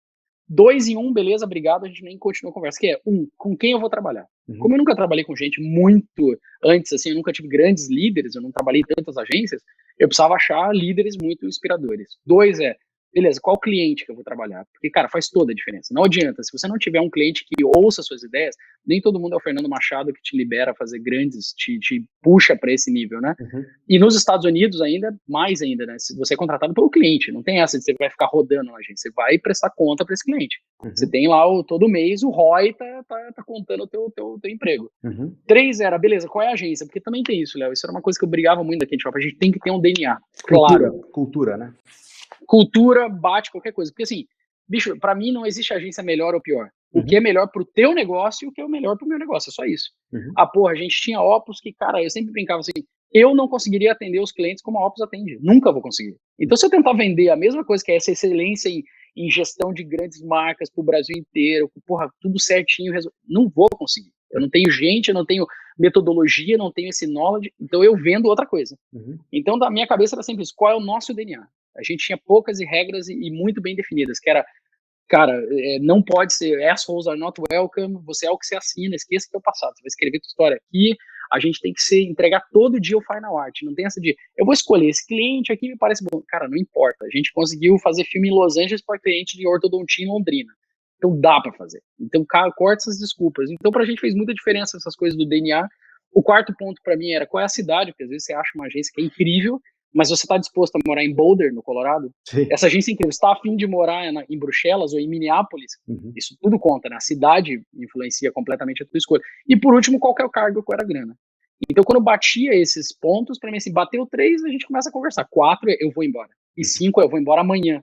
2 em 1, beleza, obrigado, a gente nem continua a conversa, que é, 1, com quem eu vou trabalhar? Como eu nunca trabalhei com gente muito antes, assim, eu nunca tive grandes líderes, eu não trabalhei em tantas agências, eu precisava achar líderes muito inspiradores. 2 beleza, qual cliente que eu vou trabalhar? Porque, cara, faz toda a diferença. Não adianta, se você não tiver um cliente que ouça suas ideias, nem todo mundo é o Fernando Machado que te libera a fazer grandes, te puxa para esse nível, né? E nos Estados Unidos ainda, mais ainda, né? Se você é contratado pelo cliente, não tem essa de você vai ficar rodando na agência, você vai prestar conta para esse cliente. Você tem lá, todo mês, o ROI tá contando o teu emprego. 3 era, beleza, qual é a agência? Porque também tem isso, Léo, isso era uma coisa que eu brigava muito aqui no Shop, a gente tem que ter um DNA, claro. Cultura, né? Cultura bate qualquer coisa. Porque assim, bicho, pra mim não existe agência melhor ou pior. O que é melhor pro teu negócio e o que é melhor pro meu negócio. É só isso. Porra, a gente tinha Opus que, cara, eu sempre brincava assim, eu não conseguiria atender os clientes como a Opus atende. Nunca vou conseguir. Então, se eu tentar vender a mesma coisa que é essa excelência em gestão de grandes marcas pro Brasil inteiro, porra, tudo certinho, não vou conseguir. Eu não tenho gente, eu não tenho metodologia, não tenho esse knowledge, então eu vendo outra coisa. Então, da minha cabeça era sempre isso, qual é o nosso DNA? A gente tinha poucas regras e muito bem definidas, que era, cara, não pode ser assholes are not welcome, você é o que você assina, esqueça o teu passado, você vai escrever tua história aqui, a gente tem que entregar todo dia o final art, não tem essa de, eu vou escolher esse cliente aqui, me parece bom, cara, não importa, a gente conseguiu fazer filme em Los Angeles para cliente de ortodontia em Londrina, então dá para fazer, então cara, corta essas desculpas, então pra gente fez muita diferença essas coisas do DNA. O quarto ponto para mim era qual é a cidade, porque às vezes você acha uma agência que é incrível, mas você está disposto a morar em Boulder, no Colorado? Sim. Essa agência é incrível. Você está afim de morar em Bruxelas ou em Minneapolis? Isso tudo conta, né? A cidade influencia completamente a tua escolha. E por último, qual que é o cargo, qual era a grana? Então, quando eu batia esses pontos, para mim, assim, bateu 3, a gente começa a conversar. 4, eu vou embora. E 5, eu vou embora amanhã.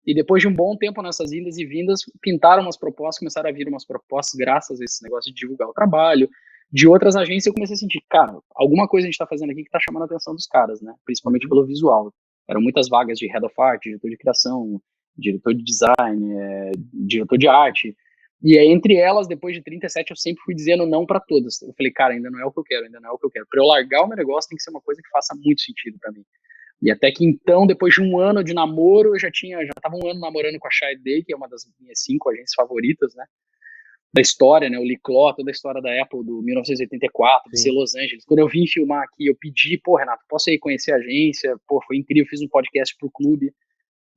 E depois de um bom tempo nessas indas e vindas, pintaram umas propostas, começaram a vir umas propostas graças a esse negócio de divulgar o trabalho, de outras agências, eu comecei a sentir, cara, alguma coisa a gente tá fazendo aqui que tá chamando a atenção dos caras, né? Principalmente pelo visual. Eram muitas vagas de head of art, diretor de criação, diretor de design, diretor de arte. E aí, entre elas, depois de 37, eu sempre fui dizendo não para todas. Eu falei, cara, ainda não é o que eu quero, ainda não é o que eu quero. Para eu largar o meu negócio, tem que ser uma coisa que faça muito sentido para mim. E até que então, depois de um ano de namoro, eu já tava um ano namorando com a Shy Day, que é uma das minhas 5 agências favoritas, né? Da história, né? O Lee Cló, toda a história da Apple do 1984, de ser Los Angeles. Quando eu vim filmar aqui, eu pedi, pô, Renato, posso ir conhecer a agência? Pô, foi incrível, fiz um podcast pro clube.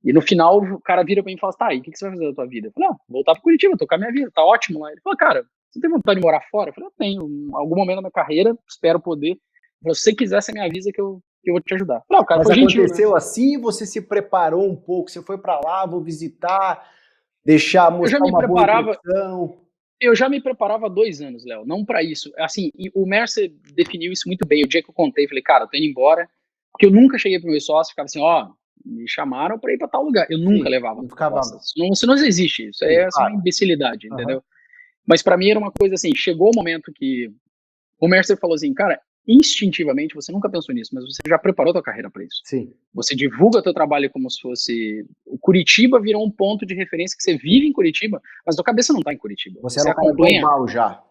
E no final, o cara vira pra mim e fala, tá, e o que você vai fazer da tua vida? Eu falei, não, voltar pro Curitiba, tocar minha vida, tá ótimo lá. Ele falou, cara, você tem vontade de morar fora? Eu falei, eu tenho, em algum momento da minha carreira, espero poder. Se você quiser, você me avisa que eu vou te ajudar. Não, o cara Mas foi gentil, aconteceu né? assim, você se preparou um pouco, você foi para lá, vou visitar, deixar, Eu já mostrar me uma boa preparava, impressão. eu já me preparava há 2 anos, Léo, não pra isso. Assim, e o Mercer definiu isso muito bem. O dia que eu contei, falei, cara, eu tô indo embora, porque eu nunca cheguei pro meu sócio e ficava assim, ó, me chamaram pra ir pra tal lugar. Eu nunca Sim, levava não ficava. propostas. Isso não existe, isso Sim, é só uma claro. imbecilidade, Aham. entendeu? Mas pra mim era uma coisa assim, chegou o momento que o Mercer falou assim, cara, instintivamente, você nunca pensou nisso, mas você já preparou tua carreira para isso. Sim. Você divulga teu trabalho como se fosse... O Curitiba virou um ponto de referência que você vive em Curitiba, mas tua cabeça não tá em Curitiba. Você Você era um cara acompanha... global já.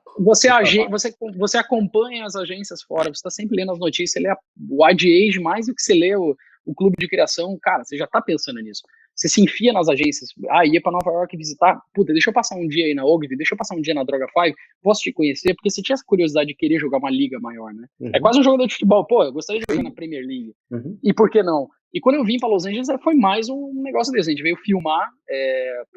Você acompanha as agências fora, você está sempre lendo as notícias, você lê o Ad Age mais do que você lê o clube de criação, cara, você já está pensando nisso. Você se enfia nas agências, ia para Nova York visitar, puta, deixa eu passar um dia aí na Ogilvy, deixa eu passar um dia na Droga 5, posso te conhecer, porque você tinha essa curiosidade de querer jogar uma liga maior, né? É quase um jogador de futebol, pô, eu gostaria de jogar na Premier League, e por que não? E quando eu vim para Los Angeles, foi mais um negócio desse, a gente veio filmar,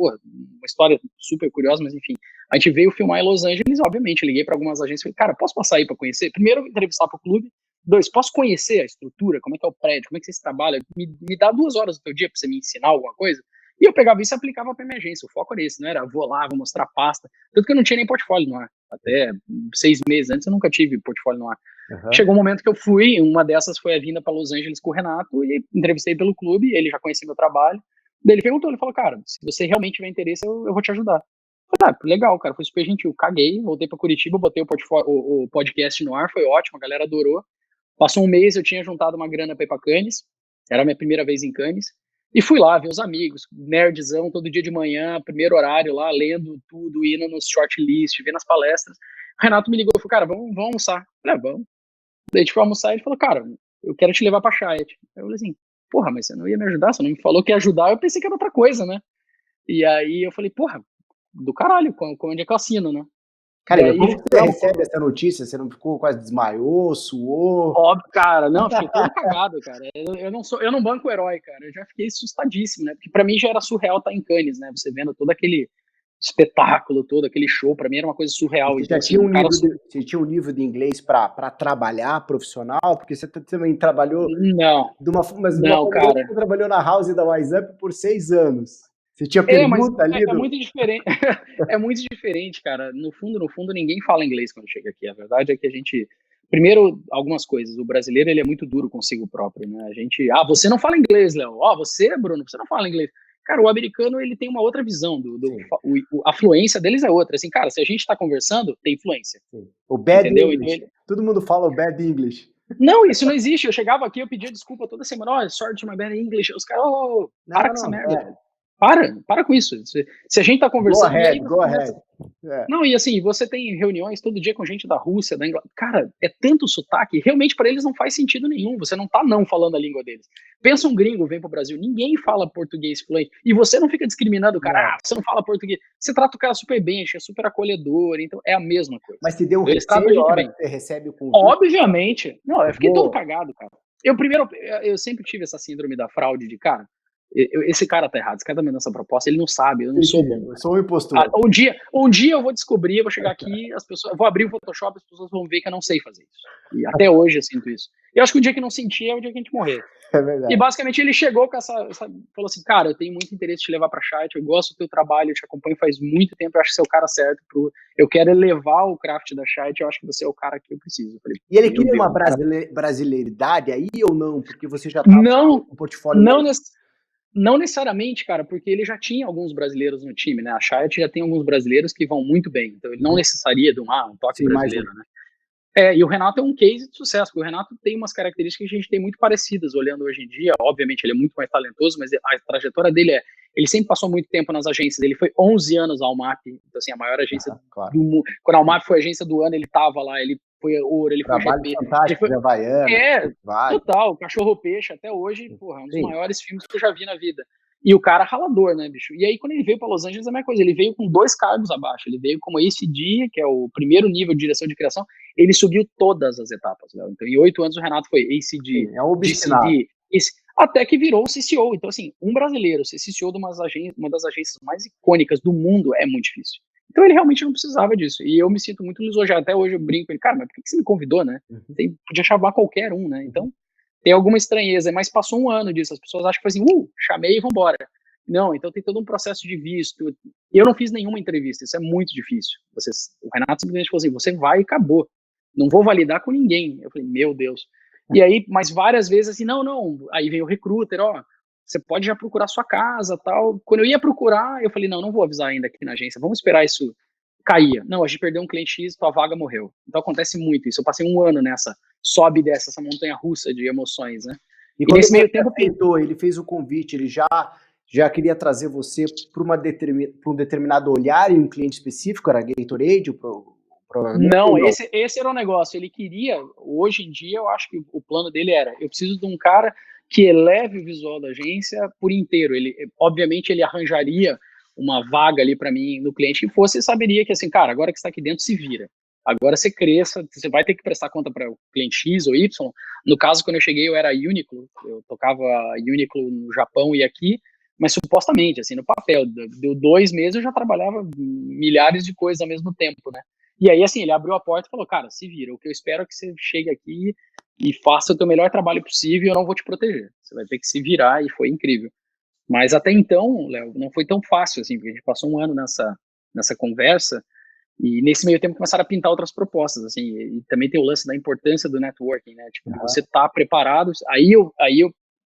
uma história super curiosa, mas enfim, a gente veio filmar em Los Angeles, obviamente, liguei para algumas agências e falei, cara, posso passar aí para conhecer? Primeiro, entrevistar para o clube. 2, posso conhecer a estrutura? Como é que é o prédio? Como é que vocês trabalham? Me dá 2 horas do teu dia para você me ensinar alguma coisa? E eu pegava isso e aplicava para minha agência. O foco era esse, não era vou lá, vou mostrar pasta. Tanto que eu não tinha nem portfólio no ar. Até 6 meses antes eu nunca tive portfólio no ar. Chegou um momento que eu fui, uma dessas foi a vinda para Los Angeles com o Renato, e entrevistei pelo clube, ele já conhecia meu trabalho. Daí ele perguntou, ele falou, cara, se você realmente tiver interesse, eu vou te ajudar. Legal, cara, foi super gentil. Caguei, voltei pra Curitiba, botei o podcast no ar, foi ótimo, a galera adorou. Passou um mês, eu tinha juntado uma grana pra ir pra Cannes, era a minha primeira vez em Cannes, e fui lá ver os amigos, nerdzão, todo dia de manhã, primeiro horário lá, lendo tudo, indo nos shortlist, vendo as palestras. O Renato me ligou e falou, cara, vamos almoçar. Eu falei, vamos. Daí a gente foi almoçar e ele falou, cara, eu quero te levar pra Chiat. Eu falei assim, porra, mas você não ia me ajudar? Você não me falou que ia ajudar, eu pensei que era outra coisa, né? E aí eu falei, porra, do caralho, onde é que eu assino, né? Cara, e como você recebe essa notícia? Você não ficou, quase desmaiou, suou? Óbvio, cara, não, fiquei todo cagado, cara. Eu não banco o herói, cara. Eu já fiquei assustadíssimo, né? Porque pra mim já era surreal estar em Cannes, né? Você vendo todo aquele espetáculo, todo aquele show, pra mim era uma coisa surreal. Você Então, já assim, você tinha um nível de inglês para trabalhar profissional? Porque você também trabalhou Não, mas de uma não, forma ou outra, cara. você trabalhou na House da Wise Up por 6 anos. Você tinha pergunta ali É do... muito diferente. É muito diferente, cara. No fundo, ninguém fala inglês quando chega aqui. A verdade é que a gente. Primeiro, algumas coisas. O brasileiro, ele é muito duro consigo próprio, né? A gente. Você não fala inglês, Léo. Você, Bruno, você não fala inglês. Cara, o americano, ele tem uma outra visão. A fluência deles é outra. Assim, cara, se a gente tá conversando, tem fluência. Sim. O bad entendeu? English. Então, todo mundo fala o bad English. Não, isso não existe. Eu chegava aqui, eu pedia desculpa toda semana. Sorry to my bad English. Os caras, para com essa merda, velho. Para com isso. Se a gente tá conversando... Go ahead. Não, e assim, você tem reuniões todo dia com gente da Rússia, da Inglaterra. Cara, é tanto sotaque, realmente para eles não faz sentido nenhum. Você não tá não falando a língua deles. Pensa um gringo, vem pro Brasil, ninguém fala português fluente. E você não fica discriminando o cara, você não fala português. Você trata o cara super bem, é super acolhedor, então é a mesma coisa. Mas te deu um eles tratam a gente bem. Que você recebe o convite? Obviamente. Não, eu fiquei todo cagado, cara. Eu sempre tive essa síndrome da fraude de, cara, esse cara tá errado, esse cara tá me dando essa proposta, ele não sabe, eu não sou bom. Eu sou um impostor. Um dia eu vou descobrir, eu vou chegar aqui, eu vou abrir o Photoshop, as pessoas vão ver que eu não sei fazer isso. E até hoje eu sinto isso. E eu acho que o dia que não sentir é o dia que a gente morrer. É verdade. E basicamente ele chegou com falou assim, cara, eu tenho muito interesse em te levar pra Chiat, eu gosto do teu trabalho, eu te acompanho faz muito tempo, eu acho que você é o cara certo, eu quero elevar o craft da Chiat, eu acho que você é o cara que eu preciso. Falei, e ele queria uma brasileiridade aí ou não? Porque você já estava com um portfólio... Não necessariamente, cara, porque ele já tinha alguns brasileiros no time, né? A Chiat já tem alguns brasileiros que vão muito bem, então ele não necessaria de um toque brasileiro, né? E o Renato é um case de sucesso, porque o Renato tem umas características que a gente tem muito parecidas olhando hoje em dia. Obviamente, ele é muito mais talentoso, mas a trajetória dele ele sempre passou muito tempo nas agências. Ele foi 11 anos ao MAP, então, assim, a maior agência claro. do mundo. Quando a UMAP foi a agência do ano, ele estava lá, ele foi ouro, ele Trabalho foi GP. fantástico, Ele foi, Havaiana. total, Cachorro Peixe, até hoje, porra, é um dos maiores filmes que eu já vi na vida. E o cara ralador, né, bicho? E aí, quando ele veio para Los Angeles, é a mesma coisa. Ele veio com 2 cargos abaixo. Ele veio como ACD, que é o primeiro nível de direção de criação. Ele subiu todas as etapas, Léo. Então, em 8 anos, o Renato foi ACD, DCD, até que virou o CCO. Então, assim, um brasileiro ser CCO de uma das agências mais icônicas do mundo é muito difícil. Então, ele realmente não precisava disso. E eu me sinto muito lisonjeado. Até hoje eu brinco com ele, cara, mas por que você me convidou, né? Podia chamar qualquer um, né? Então, tem alguma estranheza, mas passou um ano disso. As pessoas acham que foi assim, chamei e vambora. Não, então tem todo um processo de visto. Eu não fiz nenhuma entrevista, isso é muito difícil. O Renato simplesmente falou assim, você vai e acabou. Não vou validar com ninguém. Eu falei, meu Deus. E aí, mas várias vezes assim, não. Aí vem o recruiter, você pode já procurar sua casa, tal. Quando eu ia procurar, eu falei, não vou avisar ainda aqui na agência, vamos esperar isso cair. Não, a gente perdeu um cliente X, tua vaga morreu. Então acontece muito isso. Eu passei um ano nessa, sobe e desce, essa montanha russa de emoções, né? E quando nesse meio tempo aceitou, ele fez o convite, ele já queria trazer você para um determinado olhar em um cliente específico, era Gatorade? Não, esse era o negócio. Ele queria, hoje em dia, eu acho que o plano dele era, eu preciso de um cara que eleve o visual da agência por inteiro. Obviamente, ele arranjaria uma vaga ali para mim no cliente que fosse e saberia que, assim, cara, agora que você está aqui dentro, se vira. Agora você cresça, você vai ter que prestar conta para o cliente X ou Y. No caso, quando eu cheguei, eu era Uniqlo, eu tocava Uniqlo no Japão e aqui, mas supostamente, assim, no papel, deu 2 meses eu já trabalhava milhares de coisas ao mesmo tempo, né? E aí, assim, ele abriu a porta e falou, cara, se vira, o que eu espero é que você chegue aqui e faça o teu melhor trabalho possível e eu não vou te proteger. Você vai ter que se virar, e foi incrível. Mas até então, Léo, não foi tão fácil, assim, porque a gente passou um ano nessa conversa e nesse meio tempo começaram a pintar outras propostas, assim, e também tem o lance da importância do networking, né? Tipo, você tá preparado, aí eu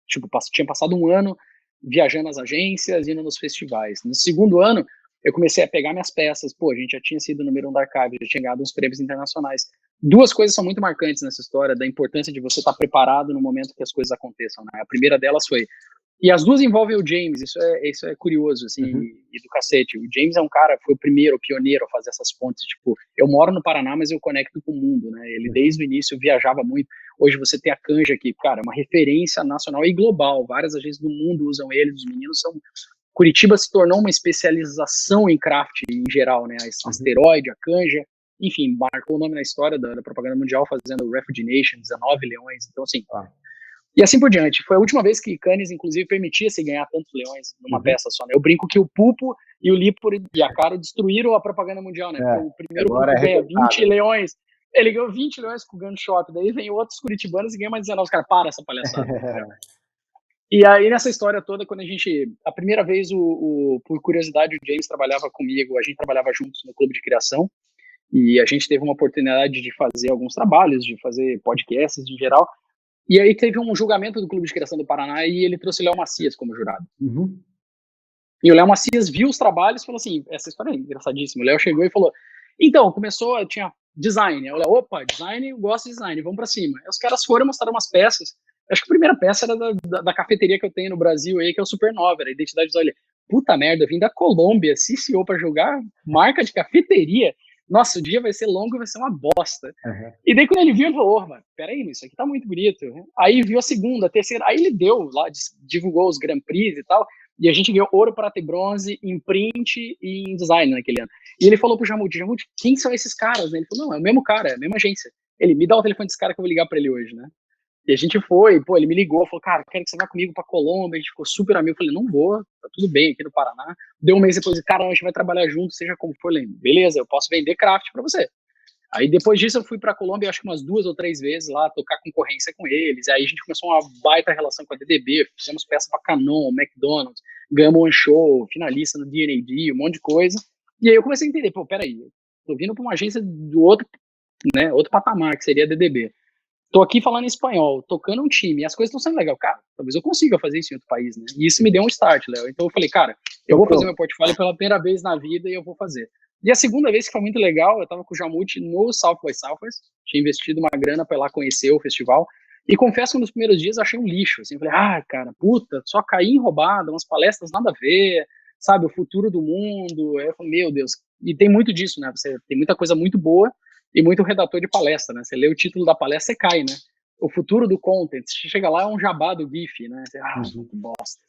tipo, tinha passado um ano viajando nas agências, indo nos festivais. No segundo ano, eu comecei a pegar minhas peças, a gente já tinha sido número 1 da Archive, já tinha ganhado uns prêmios internacionais. 2 coisas são muito marcantes nessa história, da importância de você estar preparado no momento que as coisas aconteçam, né? A primeira delas foi, e as duas envolvem o James, isso é curioso, assim, e do cacete. O James é um cara, foi o pioneiro a fazer essas pontes, tipo, eu moro no Paraná, mas eu conecto com o mundo, né? Ele desde o início viajava muito. Hoje você tem a Canja aqui, cara, é uma referência nacional e global, várias agências do mundo usam ele, os meninos são... Curitiba se tornou uma especialização em craft em geral, né? A Asteroide, a Canja, enfim, marcou o nome na história da propaganda mundial, fazendo Refugee Nation, 19 leões, então assim... E assim por diante. Foi a última vez que Cannes, inclusive, permitia-se ganhar tantos leões numa peça só, né? Eu brinco que o Pupo e o Lipo e a Caro destruíram a propaganda mundial, né? Porque o primeiro Pupo ganha 20 leões, ele ganhou 20 leões com o Gunshot, daí vem outros curitibanos e ganha mais 19. Os caras, para essa palhaçada. E aí, nessa história toda, quando a primeira vez, por curiosidade, o James trabalhava comigo, a gente trabalhava juntos no Clube de Criação, e a gente teve uma oportunidade de fazer alguns trabalhos, de fazer podcasts em geral. E aí teve um julgamento do Clube de Criação do Paraná e ele trouxe o Léo Macias como jurado. E o Léo Macias viu os trabalhos e falou assim, essa história é engraçadíssima. O Léo chegou e falou, então, tinha design. Eu falei, opa, design, eu gosto de design, vamos pra cima. Aí os caras foram mostrar umas peças. Acho que a primeira peça era da cafeteria que eu tenho no Brasil aí, que é o Supernova, era a identidade visual. Puta merda, eu vim da Colômbia, CCO pra julgar marca de cafeteria. Nossa, o dia vai ser longo e vai ser uma bosta. E daí quando ele viu, ele falou, mano, peraí, isso aqui tá muito bonito. Aí viu a segunda, a terceira, aí ele deu lá, divulgou os Grand Prix e tal, e a gente ganhou ouro, prata e bronze em print e em design naquele ano. E ele falou pro Jamute, quem são esses caras? Ele falou, não, é o mesmo cara, é a mesma agência. Ele, me dá o telefone desse cara que eu vou ligar pra ele hoje, né? E a gente foi, ele me ligou, falou, cara, quero que você vá comigo pra Colômbia, a gente ficou super amigo. Eu falei, não vou, tá tudo bem aqui no Paraná. Deu um mês depois, cara, a gente vai trabalhar junto, seja como for. Beleza, eu posso vender craft pra você. Aí depois disso eu fui pra Colômbia, acho que umas 2 ou 3 vezes lá, tocar concorrência com eles. Aí a gente começou uma baita relação com a DDB, fizemos peça pra Canon, McDonald's, ganhamos um show, finalista no D&AD, um monte de coisa. E aí eu comecei a entender, peraí, eu tô vindo pra uma agência do outro, né, outro patamar, que seria a DDB. Tô aqui falando em espanhol, tocando um time, e as coisas estão sendo legais. Cara, talvez eu consiga fazer isso em outro país, né? E isso me deu um start, Léo. Então eu falei, cara, eu vou fazer meu portfólio pela primeira vez na vida e eu vou fazer. E a segunda vez que foi muito legal, eu tava com o Jamute no South by Southwest, tinha investido uma grana pra ir lá conhecer o festival, e confesso que nos primeiros dias eu achei um lixo, assim, falei, cara, puta, só caí em roubada, umas palestras nada a ver, sabe, o futuro do mundo, aí eu falei, meu Deus, e tem muito disso, né, você tem muita coisa muito boa e muito redator de palestra, né, você lê o título da palestra, você cai, né, o futuro do content, você chega lá, é um jabá do GIF, né, você, que bosta.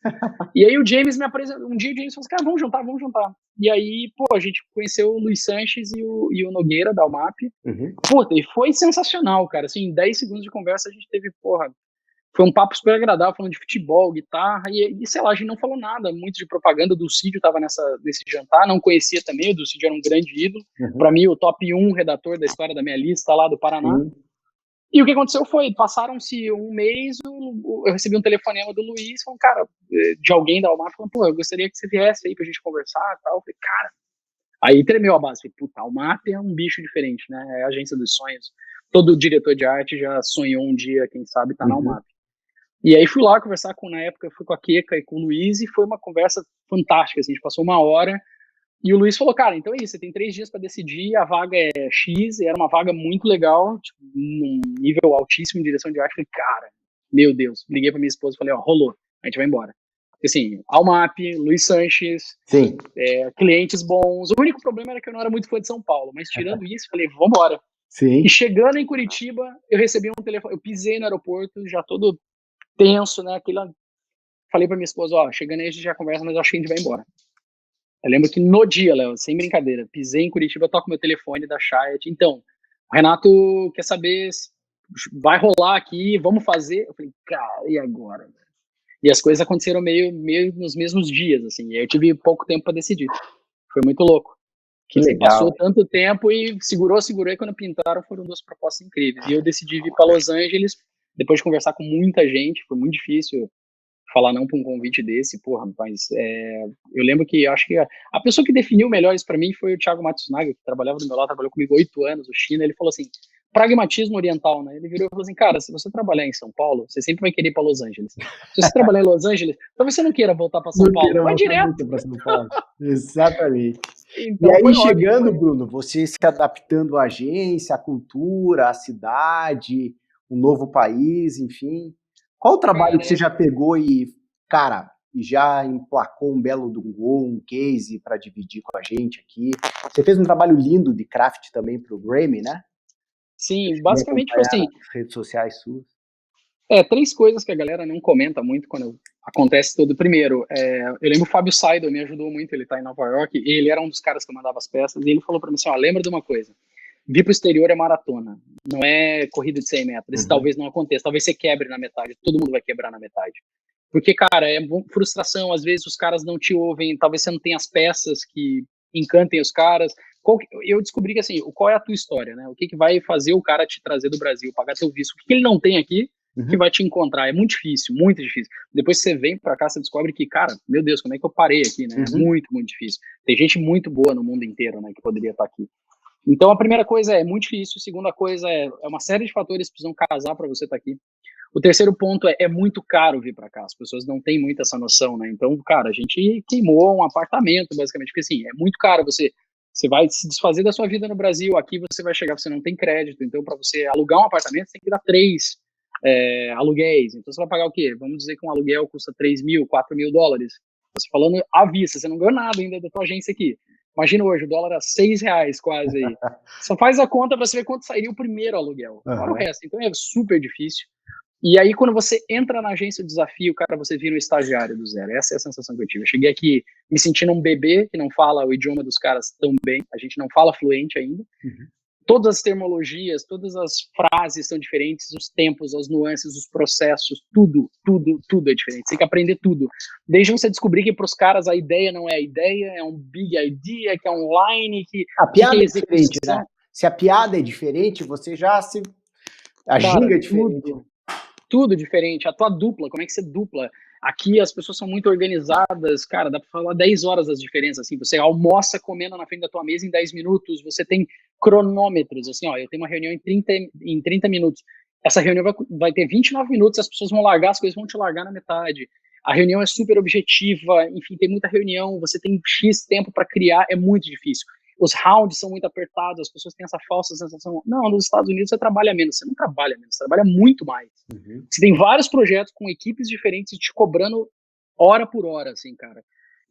E aí o James me apresentou, um dia o James falou assim, cara, vamos juntar. E aí, pô, a gente conheceu o Luiz Sanches e o Nogueira, da UMAP. Pô, e foi sensacional, cara, assim, em 10 segundos de conversa a gente teve, porra, foi um papo super agradável, falando de futebol, guitarra, e sei lá, a gente não falou nada muito de propaganda. Do Cídio tava nesse jantar, não conhecia também, o do Cídio era um grande ídolo, pra mim o top 1 redator da história da minha lista lá do Paraná. E o que aconteceu foi, passaram-se um mês, eu recebi um telefonema do Luiz, falando, cara, de alguém da UMAP, falando, pô, eu gostaria que você viesse aí pra gente conversar e tal. Eu falei, cara, aí tremeu a base, falei, puta, a UMAP é um bicho diferente, né, é a agência dos sonhos. Todo diretor de arte já sonhou um dia, quem sabe, tá na UMAP. E aí fui lá conversar na época, fui com a Keka e com o Luiz, e foi uma conversa fantástica, assim, a gente passou uma hora, e o Luiz falou, cara, então é isso, você tem 3 dias para decidir, a vaga é X, e era uma vaga muito legal, tipo, num nível altíssimo em direção de arte. Falei, cara, meu Deus, liguei pra minha esposa e falei, rolou, a gente vai embora. Assim, Almap, Luiz Sanches, clientes bons. O único problema era que eu não era muito fã de São Paulo, mas tirando isso, falei, vambora. E chegando em Curitiba, eu recebi um telefone, eu pisei no aeroporto, já todo tenso, né, falei pra minha esposa, chegando aí a gente já conversa, mas eu acho que a gente vai embora. Eu lembro que no dia, Léo, sem brincadeira, pisei em Curitiba, toco meu telefone da Chiat. Então, o Renato quer saber se vai rolar aqui, vamos fazer. Eu falei, cara, e agora? E as coisas aconteceram meio nos mesmos dias, assim. E aí eu tive pouco tempo para decidir. Foi muito louco. Que legal. Passou tanto tempo e segurou, e quando pintaram foram 2 propostas incríveis. E eu decidi vir para Los Angeles, depois de conversar com muita gente, foi muito difícil falar não para um convite desse, porra, mas eu lembro que acho que a pessoa que definiu melhor isso para mim foi o Thiago Matsunaga, que trabalhava do meu lado, trabalhou comigo 8 anos, o China. Ele falou assim, pragmatismo oriental, né? Ele virou e falou assim, cara, se você trabalhar em São Paulo, você sempre vai querer ir para Los Angeles. Se você trabalhar em Los Angeles, talvez você não queira voltar para São Paulo, vai direto para São Paulo. Exatamente. Então, e aí chegando, Bruno, você se adaptando à agência, à cultura, à cidade, um novo país, enfim. Qual o trabalho que você já pegou e, cara, já emplacou um belo gol, um case para dividir com a gente aqui? Você fez um trabalho lindo de craft também para o Grammy, né? Sim, basicamente foi assim. Redes sociais suas. 3 coisas que a galera não comenta muito quando acontece tudo. Primeiro, eu lembro o Fábio Seidel me ajudou muito, ele tá em Nova York, e ele era um dos caras que eu mandava as peças, e ele falou para mim assim, lembra de uma coisa, vir pro exterior é maratona, não é corrida de 100 metros, isso talvez não aconteça, talvez você quebre na metade, todo mundo vai quebrar na metade. Porque, cara, é frustração, às vezes os caras não te ouvem, talvez você não tenha as peças que encantem os caras. Eu descobri que, assim, qual é a tua história, né? O que vai fazer o cara te trazer do Brasil, pagar teu visto? O que ele não tem aqui que vai te encontrar? É muito difícil, muito difícil. Depois que você vem pra cá, você descobre que, cara, meu Deus, como é que eu parei aqui, né? É muito, muito difícil. Tem gente muito boa no mundo inteiro, né, que poderia estar aqui. Então, a primeira coisa é muito difícil, a segunda coisa é uma série de fatores que precisam casar para você estar aqui. O terceiro ponto é muito caro vir para cá, as pessoas não têm muito essa noção, né? Então, cara, a gente queimou um apartamento, basicamente, porque assim, é muito caro, você vai se desfazer da sua vida no Brasil, aqui você vai chegar, você não tem crédito, então para você alugar um apartamento, você tem que dar 3 aluguéis, então você vai pagar o quê? Vamos dizer que um aluguel custa 3 mil, 4 mil dólares, você falando à vista, você não ganhou nada ainda da tua agência aqui. Imagina hoje, o dólar a R$6 quase aí. Só faz a conta para você ver quanto sairia o primeiro aluguel. Fora o resto. Então é super difícil. E aí, quando você entra na agência do desafio, cara, você vira um estagiário do zero. Essa é a sensação que eu tive. Eu cheguei aqui me sentindo um bebê que não fala o idioma dos caras tão bem. A gente não fala fluente ainda. Todas as terminologias, todas as frases são diferentes, os tempos, as nuances, os processos, tudo é diferente. Você tem que aprender tudo. Desde você descobrir que para os caras a ideia não é a ideia, é um big idea, que é online, que a piada é diferente, né? Se a piada é diferente, você já se... A ginga é diferente. Tudo diferente. A tua dupla, como é que você dupla? Aqui as pessoas são muito organizadas, cara, dá pra falar 10 horas das diferenças, assim, você almoça comendo na frente da tua mesa em 10 minutos, você tem cronômetros, assim, eu tenho uma reunião em 30 minutos, essa reunião vai ter 29 minutos, as pessoas vão largar, as coisas vão te largar na metade, a reunião é super objetiva, enfim, tem muita reunião, você tem X tempo para criar, é muito difícil. os rounds são muito apertados, as pessoas têm essa falsa sensação. Não, nos Estados Unidos você trabalha menos. Você não trabalha menos, você trabalha muito mais. Você tem vários projetos com equipes diferentes te cobrando hora por hora, assim, cara.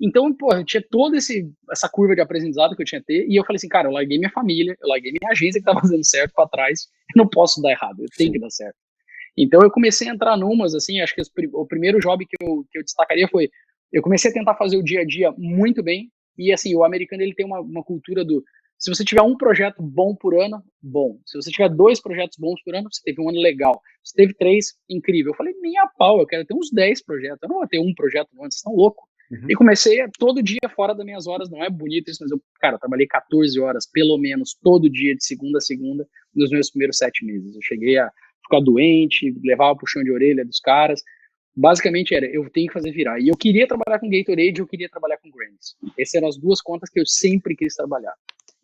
Então, pô, eu tinha toda essa curva de aprendizado que eu tinha que ter, e eu falei assim, cara, eu larguei minha família, eu larguei minha agência que tá fazendo certo pra trás, eu não posso dar errado, eu tenho que dar certo. Então eu comecei a entrar numas, assim, acho que o primeiro job que eu destacaria foi, eu comecei a tentar fazer o dia a dia muito bem, e assim, o americano ele tem uma cultura se você tiver um projeto bom por ano, bom. Se você tiver 2 projetos bons por ano, você teve um ano legal. Se teve 3, incrível. Eu falei, nem a pau, eu quero ter uns 10 projetos, eu não vou ter um projeto no ano, vocês estão loucos. E comecei todo dia fora das minhas horas, não é bonito isso, mas eu trabalhei 14 horas, pelo menos, todo dia, de segunda a segunda, nos meus primeiros 7 meses. Eu cheguei a ficar doente, levava puxão de orelha dos caras. Basicamente eu tenho que fazer virar. E eu queria trabalhar com Gatorade, eu queria trabalhar com Grammys. Essas eram as 2 contas que eu sempre quis trabalhar.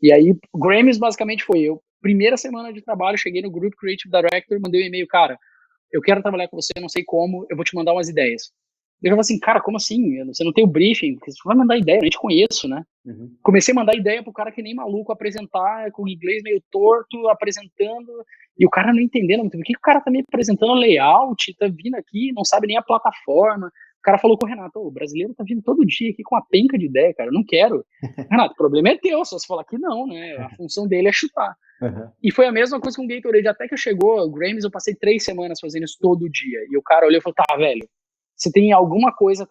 E aí, Grammys basicamente foi primeira semana de trabalho, cheguei no Group Creative Director, mandei um e-mail, cara, eu quero trabalhar com você, não sei como, eu vou te mandar umas ideias. Eu falei assim, cara, como assim? Você não tem o briefing? Você vai mandar ideia, eu nem te conheço, né? Comecei a mandar ideia pro cara que nem maluco apresentar, com o inglês meio torto, apresentando, e o cara não entendendo muito. Por que o cara tá me apresentando layout, tá vindo aqui, não sabe nem a plataforma? O cara falou com o Renato, o brasileiro tá vindo todo dia aqui com uma penca de ideia, cara, eu não quero. Renato, o problema é teu, só se falar que não, né? A função dele é chutar. E foi a mesma coisa com o Gatorade, até que chegou o Grammys, eu passei 3 semanas fazendo isso todo dia, e o cara olhou e falou, tá, velho, você tem alguma coisa,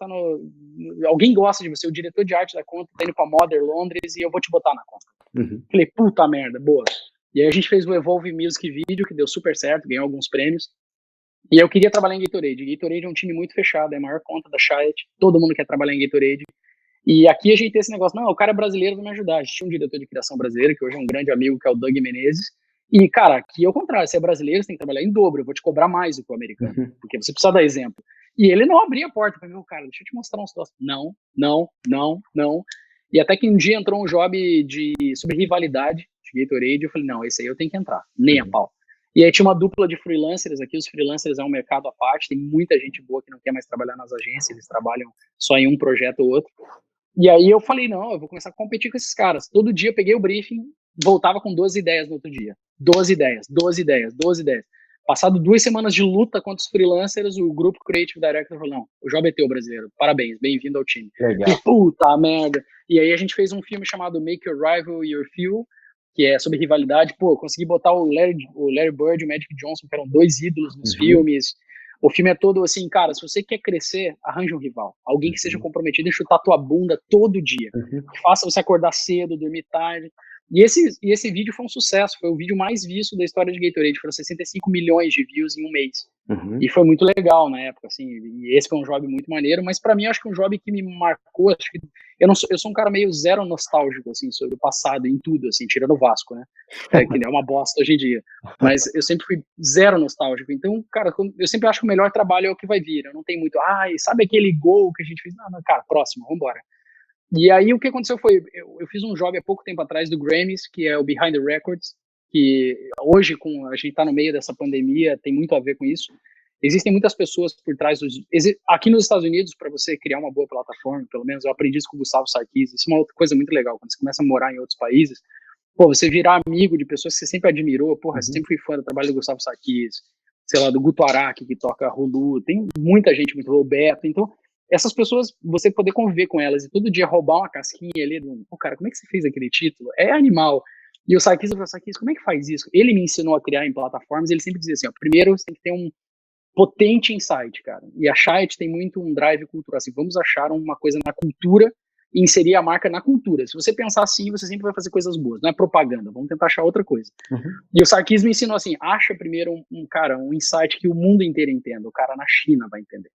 alguém gosta de você, o diretor de arte da conta tá indo pra Modern Londres e eu vou te botar na conta. Falei, puta merda, boa. E aí a gente fez o Evolve Music Video, que deu super certo, ganhou alguns prêmios. E eu queria trabalhar em Gatorade. Gatorade é um time muito fechado, é a maior conta da Chiat, todo mundo quer trabalhar em Gatorade. E aqui a gente tem esse negócio, não, o cara é brasileiro, vai me ajudar. A gente tinha um diretor de criação brasileiro, que hoje é um grande amigo, que é o Doug Menezes. E, cara, aqui é o contrário, você é brasileiro, você tem que trabalhar em dobro, eu vou te cobrar mais do que o americano, porque você precisa dar exemplo. E ele não abria a porta para mim, cara, deixa eu te mostrar uns troços. Não. E até que um dia entrou um job sobre rivalidade de Gatorade, eu falei, não, esse aí eu tenho que entrar, nem a pau. E aí tinha uma dupla de freelancers aqui, os freelancers é um mercado à parte, tem muita gente boa que não quer mais trabalhar nas agências, eles trabalham só em um projeto ou outro. E aí eu falei, não, eu vou começar a competir com esses caras. Todo dia eu peguei o briefing, voltava com 12 ideias no outro dia. 12 ideias. Passado 2 semanas de luta contra os freelancers, o grupo Creative Director falou, não, o job é teu, brasileiro, parabéns, bem-vindo ao time. Legal. E, puta merda. E aí a gente fez um filme chamado Make Your Rival Your Fuel, que é sobre rivalidade. Pô, consegui botar o Larry Bird e o Magic Johnson, que eram 2 ídolos nos filmes. O filme é todo assim, cara, se você quer crescer, arranja um rival. Alguém que seja comprometido em chutar tua bunda todo dia. Que faça você acordar cedo, dormir tarde. E esse vídeo foi um sucesso, foi o vídeo mais visto da história de Gatorade, foram 65 milhões de views em um mês. E foi muito legal na época, assim, e esse foi um job muito maneiro, mas pra mim acho que um job que me marcou, acho que eu sou um cara meio zero nostálgico, assim, sobre o passado, em tudo, assim, tirando o Vasco, né, que é uma bosta hoje em dia, mas eu sempre fui zero nostálgico, então, cara, eu sempre acho que o melhor trabalho é o que vai vir, eu não tenho muito, sabe aquele gol que a gente fez? Não, cara, próximo, vambora. E aí o que aconteceu foi, eu fiz um job há pouco tempo atrás do Grammys, que é o Behind the Records, que hoje a gente tá no meio dessa pandemia, tem muito a ver com isso. Existem muitas pessoas por trás aqui nos Estados Unidos, para você criar uma boa plataforma, pelo menos eu aprendi isso com o Gustavo Sarkis, isso é uma outra coisa muito legal, quando você começa a morar em outros países, você virar amigo de pessoas que você sempre admirou, você sempre fui fã do trabalho do Gustavo Sarkis, sei lá, do Guto Araki, que toca Hulu, tem muita gente, muito Roberto, então essas pessoas, você poder conviver com elas e todo dia roubar uma casquinha ali, cara, como é que você fez aquele título? É animal. E o Sarkis, eu falei, Sarkis, como é que faz isso? Ele me ensinou a criar em plataformas, ele sempre dizia assim, primeiro você tem que ter um potente insight, cara. E a Chiat tem muito um drive cultural, assim, vamos achar uma coisa na cultura e inserir a marca na cultura. Se você pensar assim, você sempre vai fazer coisas boas, não é propaganda, vamos tentar achar outra coisa. E o Sarkis me ensinou assim, acha primeiro um insight que o mundo inteiro entenda, o cara na China vai entender.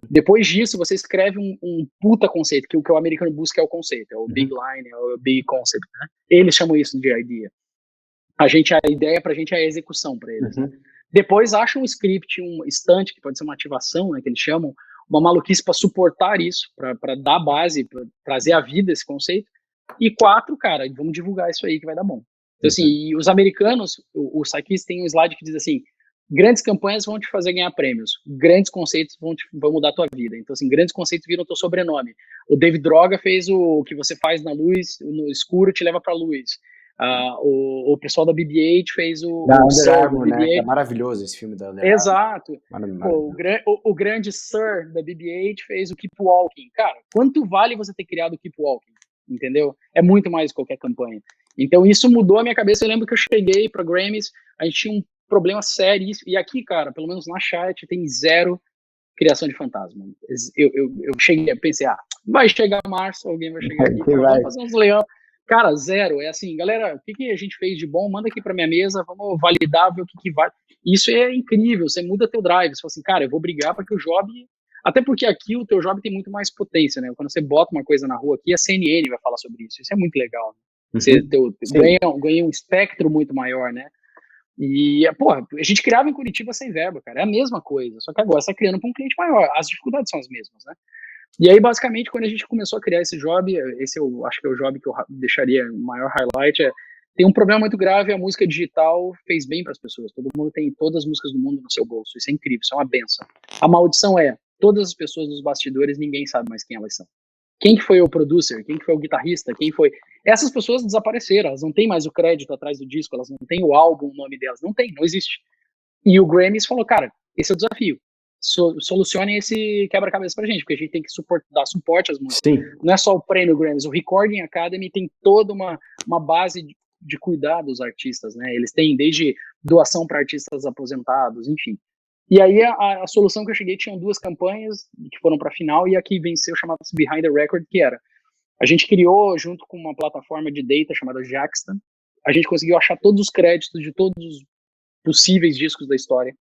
Depois disso, você escreve um puta conceito, que o que o americano busca é o conceito, é o big line, é o big concept, né? Eles chamam isso de idea. A ideia pra gente é a execução pra eles. Né? Depois acha um script, um stunt, que pode ser uma ativação, né, que eles chamam, uma maluquice para suportar isso, para dar base, para trazer à vida esse conceito. E 4, cara, vamos divulgar isso aí que vai dar bom. Então, assim, e os americanos, o Sarkis tem um slide que diz assim, grandes campanhas vão te fazer ganhar prêmios, grandes conceitos vão mudar a tua vida. Então, assim, grandes conceitos viram teu sobrenome. O David Droga fez o que você faz na luz, no escuro te leva pra luz. O pessoal da BB-8 fez Da o Under Sir da Armour, né? Que é BB-8. maravilhoso esse filme da Under Armour. Exato. Maravilhoso. O grande Sir da BB-8 fez o Keep Walking. Cara, quanto vale você ter criado o Keep Walking? Entendeu? É muito mais que qualquer campanha. Então isso mudou a minha cabeça. Eu lembro que eu cheguei pra Grammys, a gente tinha um problema sério. E aqui, cara, pelo menos na chat, tem zero criação de fantasma. Eu cheguei, pensei, vai chegar março, alguém vai chegar aqui, vamos fazer uns leão. Cara, zero. É assim, galera, o que a gente fez de bom? Manda aqui pra minha mesa, vamos validar, ver o que vai. Isso é incrível, você muda teu drive. Você fala assim, cara, eu vou brigar para que o job... Até porque aqui o teu job tem muito mais potência, né? Quando você bota uma coisa na rua aqui, a CNN vai falar sobre isso. Isso é muito legal, né? Você ganha um espectro muito maior, né? E, porra, a gente criava em Curitiba sem verba, cara. É a mesma coisa, só que agora você tá criando para um cliente maior. As dificuldades são as mesmas, né? E aí, basicamente, quando a gente começou a criar esse job, esse eu acho que é o job que eu deixaria o maior highlight, tem um problema muito grave, a música digital fez bem para as pessoas. Todo mundo tem todas as músicas do mundo no seu bolso. Isso é incrível, isso é uma benção. A maldição todas as pessoas dos bastidores, ninguém sabe mais quem elas são. Quem que foi o producer? Quem que foi o guitarrista? Quem foi... Essas pessoas desapareceram, elas não têm mais o crédito atrás do disco, elas não têm o álbum, o nome delas, não existe. E o Grammys falou, cara, esse é o desafio. Solucionem esse quebra-cabeça pra gente, porque a gente tem que dar suporte às músicas. Sim. Não é só o prêmio Grammys, o Recording Academy tem toda uma base de cuidar dos artistas, né? Eles têm desde doação para artistas aposentados, enfim. E aí a solução que eu cheguei, tinham 2 campanhas que foram para a final, e a que venceu chamava-se Behind the Record, que era, a gente criou junto com uma plataforma de data chamada Jackson, a gente conseguiu achar todos os créditos de todos os possíveis discos da história,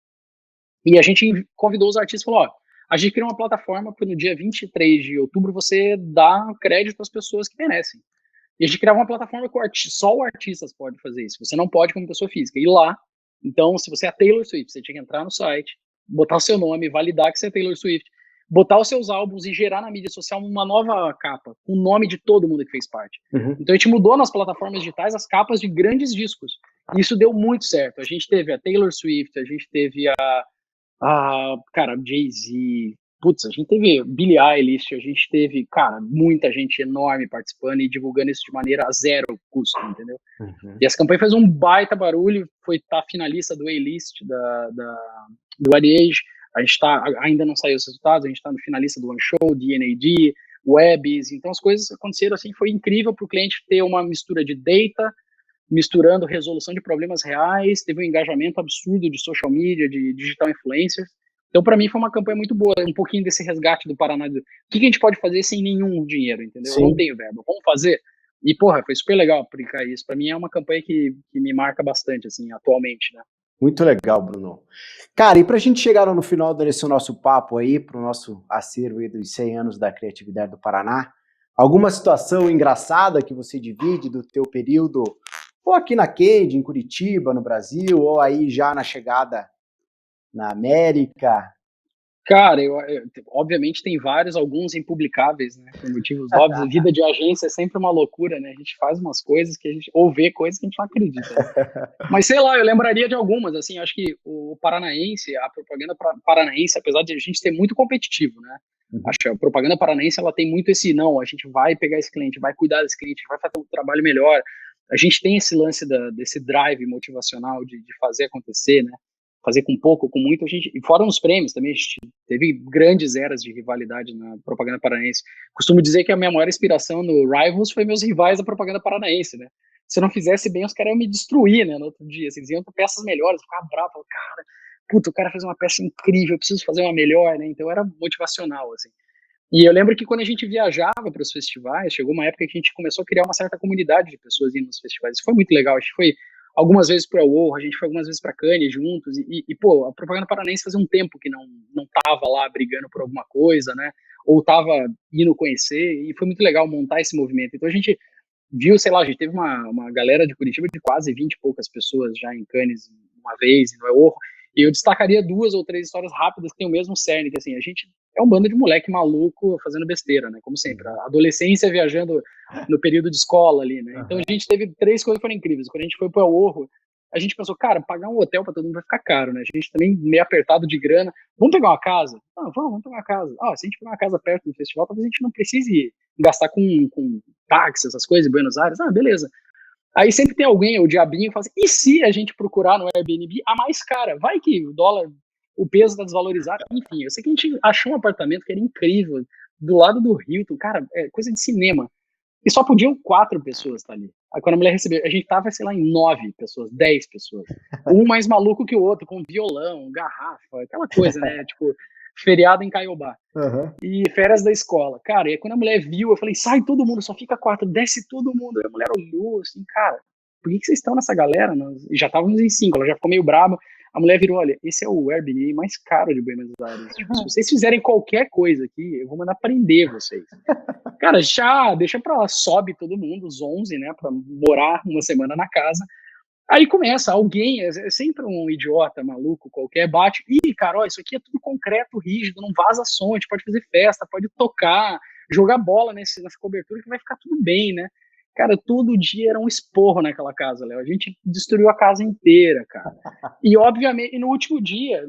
e a gente convidou os artistas e falou, a gente criou uma plataforma para no dia 23 de outubro você dar crédito às pessoas que merecem. E a gente criava uma plataforma que só o artista pode fazer isso, você não pode como pessoa física. E lá, então, se você é Taylor Swift, você tinha que entrar no site, botar o seu nome, validar que você é Taylor Swift, botar os seus álbuns e gerar na mídia social uma nova capa, com o nome de todo mundo que fez parte. Uhum. Então a gente mudou nas plataformas digitais as capas de grandes discos. E isso deu muito certo. A gente teve a Taylor Swift, a gente teve cara, Jay-Z, putz, a gente teve Billie Eilish, a gente teve, cara, muita gente enorme participando e divulgando isso de maneira a zero custo, entendeu? Uhum. E essa campanha fez um baita barulho, foi finalista do A-List do Ad-Age, a gente ainda não saiu os resultados, a gente está no finalista do One Show, D&AD, Webs, então as coisas aconteceram assim, foi incrível para o cliente ter uma mistura de data, misturando resolução de problemas reais, teve um engajamento absurdo de social media, de digital influencers. Então, para mim, foi uma campanha muito boa, um pouquinho desse resgate do Paraná. O que a gente pode fazer sem nenhum dinheiro, entendeu? Sim. Eu não tenho verba, vamos fazer. E, porra, foi super legal aplicar isso. Para mim, é uma campanha que me marca bastante, assim, atualmente, né? Muito legal, Bruno. Cara, e para a gente chegar no final desse nosso papo aí, para o nosso acervo aí dos 100 anos da criatividade do Paraná, alguma situação engraçada que você divide do teu período, ou aqui na Candy, em Curitiba, no Brasil, ou aí já na chegada na América? Cara, obviamente tem vários, alguns impublicáveis, né, por motivos óbvios. A vida de agência é sempre uma loucura, né, a gente faz umas coisas ou vê coisas que a gente não acredita, né? Mas sei lá, eu lembraria de algumas, assim, acho que o paranaense, a propaganda paranaense, apesar de a gente ser muito competitivo, né, acho que a propaganda paranaense, ela tem muito esse, não, a gente vai pegar esse cliente, vai cuidar desse cliente, vai fazer um trabalho melhor, a gente tem esse lance desse drive motivacional de fazer acontecer, né, fazer com pouco, com muito, e fora nos prêmios também, a gente teve grandes eras de rivalidade na propaganda paranaense. Costumo dizer que a minha maior inspiração no Rivals foi meus rivais da propaganda paranaense, né? Se eu não fizesse bem, os caras iam me destruir, né, no outro dia, assim, eles iam ter peças melhores, eu ficava bravo, falava, cara, puta, o cara fez uma peça incrível, eu preciso fazer uma melhor, né, então era motivacional, assim. E eu lembro que quando a gente viajava para os festivais, chegou uma época que a gente começou a criar uma certa comunidade de pessoas indo nos festivais, isso foi muito legal, a gente foi algumas vezes para o War, a gente foi algumas vezes para Cannes juntos, pô, a propaganda paranaense fazia um tempo que não tava lá brigando por alguma coisa, né, ou tava indo conhecer, e foi muito legal montar esse movimento. Então a gente viu, sei lá, a gente teve uma galera de Curitiba de quase 20 e poucas pessoas já em Cannes uma vez, no War, e eu destacaria 2 ou 3 histórias rápidas que tem o mesmo cerne, que assim, a gente é um bando de moleque maluco fazendo besteira, né, como sempre, a adolescência viajando no período de escola ali, né, então a gente teve 3 coisas que foram incríveis. Quando a gente foi pro El Orro, a gente pensou, cara, pagar um hotel para todo mundo vai ficar caro, né? A gente também meio apertado de grana. Vamos pegar uma casa? Ah, vamos pegar uma casa. Ah, se a gente pegar uma casa perto do festival, talvez a gente não precise gastar com táxi, essas coisas, em Buenos Aires. Ah, beleza. Aí sempre tem alguém, o diabinho, que fala assim, e se a gente procurar no Airbnb a mais cara? Vai que o dólar, o peso tá desvalorizado. Enfim, eu sei que a gente achou um apartamento que era incrível, do lado do Hilton, cara, é coisa de cinema. E só podiam 4 pessoas estar ali. Aí quando a mulher recebeu, a gente tava, sei lá, em 9 pessoas, 10 pessoas. Um mais maluco que o outro, com violão, garrafa, aquela coisa, né? Tipo, feriado em Caiobá. E férias da escola. Cara, e aí quando a mulher viu, eu falei, sai todo mundo, só fica 4, desce todo mundo. Aí a mulher olhou assim, cara, por que vocês estão nessa galera? E já estávamos em 5, ela já ficou meio brava. A mulher virou, olha, esse é o Airbnb mais caro de Buenos Aires. Tipo, se vocês fizerem qualquer coisa aqui, eu vou mandar prender vocês. Cara, já deixa pra lá, sobe todo mundo, os 11, né, pra morar uma semana na casa. Aí começa, alguém, é sempre um idiota maluco qualquer, bate, cara, ó, isso aqui é tudo concreto, rígido, não vaza som, a gente pode fazer festa, pode tocar, jogar bola nessa cobertura que vai ficar tudo bem, né? Cara, todo dia era um esporro naquela casa, Léo. A gente destruiu a casa inteira, cara. E, obviamente, no último dia,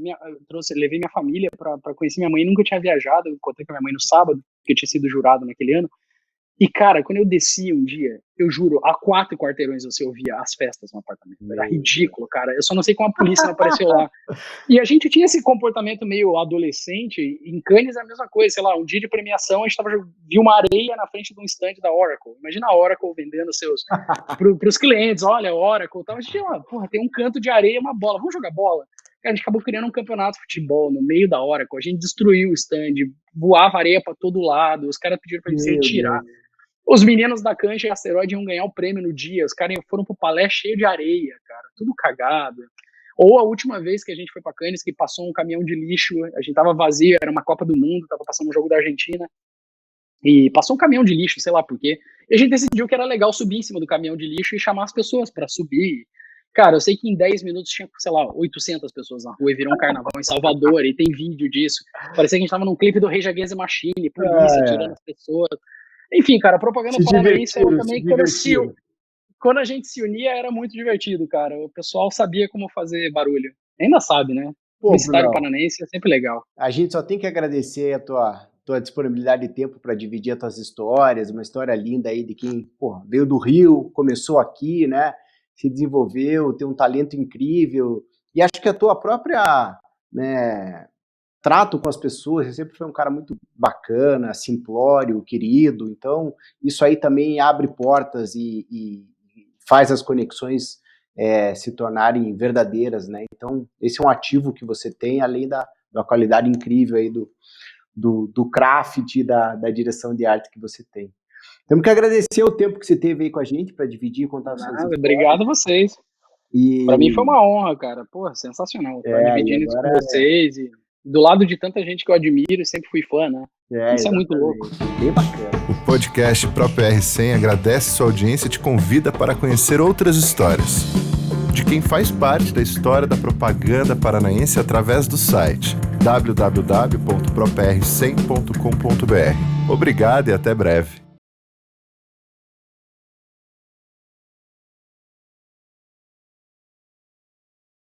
levei minha família pra conhecer minha mãe. Nunca tinha viajado, eu encontrei com a minha mãe no sábado, porque eu tinha sido jurado naquele ano. E, cara, quando eu desci um dia, eu juro, a 4 quarteirões você ouvia as festas no apartamento. Era ridículo, cara. Eu só não sei como a polícia não apareceu lá. E a gente tinha esse comportamento meio adolescente. Em Cannes é a mesma coisa. Sei lá, um dia de premiação, a gente viu uma areia na frente de um stand da Oracle. Imagina a Oracle vendendo pros clientes. Olha, Oracle. Tal. A gente tinha, tem um canto de areia, uma bola. Vamos jogar bola? A gente acabou criando um campeonato de futebol no meio da Oracle. A gente destruiu o stand, voava areia pra todo lado. Os caras pediram pra gente se retirar. Os meninos da Cancha e Asteroide iam ganhar o prêmio no dia. Os caras foram pro palé cheio de areia, cara. Tudo cagado. Ou a última vez que a gente foi pra Cannes, que passou um caminhão de lixo. A gente tava vazio, era uma Copa do Mundo, tava passando um jogo da Argentina. E passou um caminhão de lixo, sei lá por quê. E a gente decidiu que era legal subir em cima do caminhão de lixo e chamar as pessoas pra subir. Cara, eu sei que em 10 minutos tinha, sei lá, 800 pessoas na rua e virou um carnaval em Salvador. E tem vídeo disso. Parecia que a gente tava num clipe do Rage Against the Machine, polícia tirando as pessoas. Enfim, cara, a propaganda paranaense era também quando a gente se unia era muito divertido, cara. O pessoal sabia como fazer barulho. Ainda sabe, né? Publicitário paranaense é sempre legal. A gente só tem que agradecer a tua disponibilidade de tempo para dividir as tuas histórias, uma história linda aí de quem veio do Rio, começou aqui, né? Se desenvolveu, tem um talento incrível. E acho que a tua própria, né, trato com as pessoas, você sempre foi um cara muito bacana, simplório, querido, então isso aí também abre portas e faz as conexões se tornarem verdadeiras, né? Então esse é um ativo que você tem, além da qualidade incrível aí do craft, da direção de arte que você tem. Temos que agradecer o tempo que você teve aí com a gente para dividir e contar suas histórias. Obrigado a vocês. Para mim foi uma honra, cara. Porra, sensacional. Estar dividindo isso com vocês e do lado de tanta gente que eu admiro e sempre fui fã, né? Isso é muito louco. Bem bacana. O podcast Próprio R100 agradece sua audiência e te convida para conhecer outras histórias de quem faz parte da história da propaganda paranaense através do site www.propr100.com.br. Obrigado e até breve.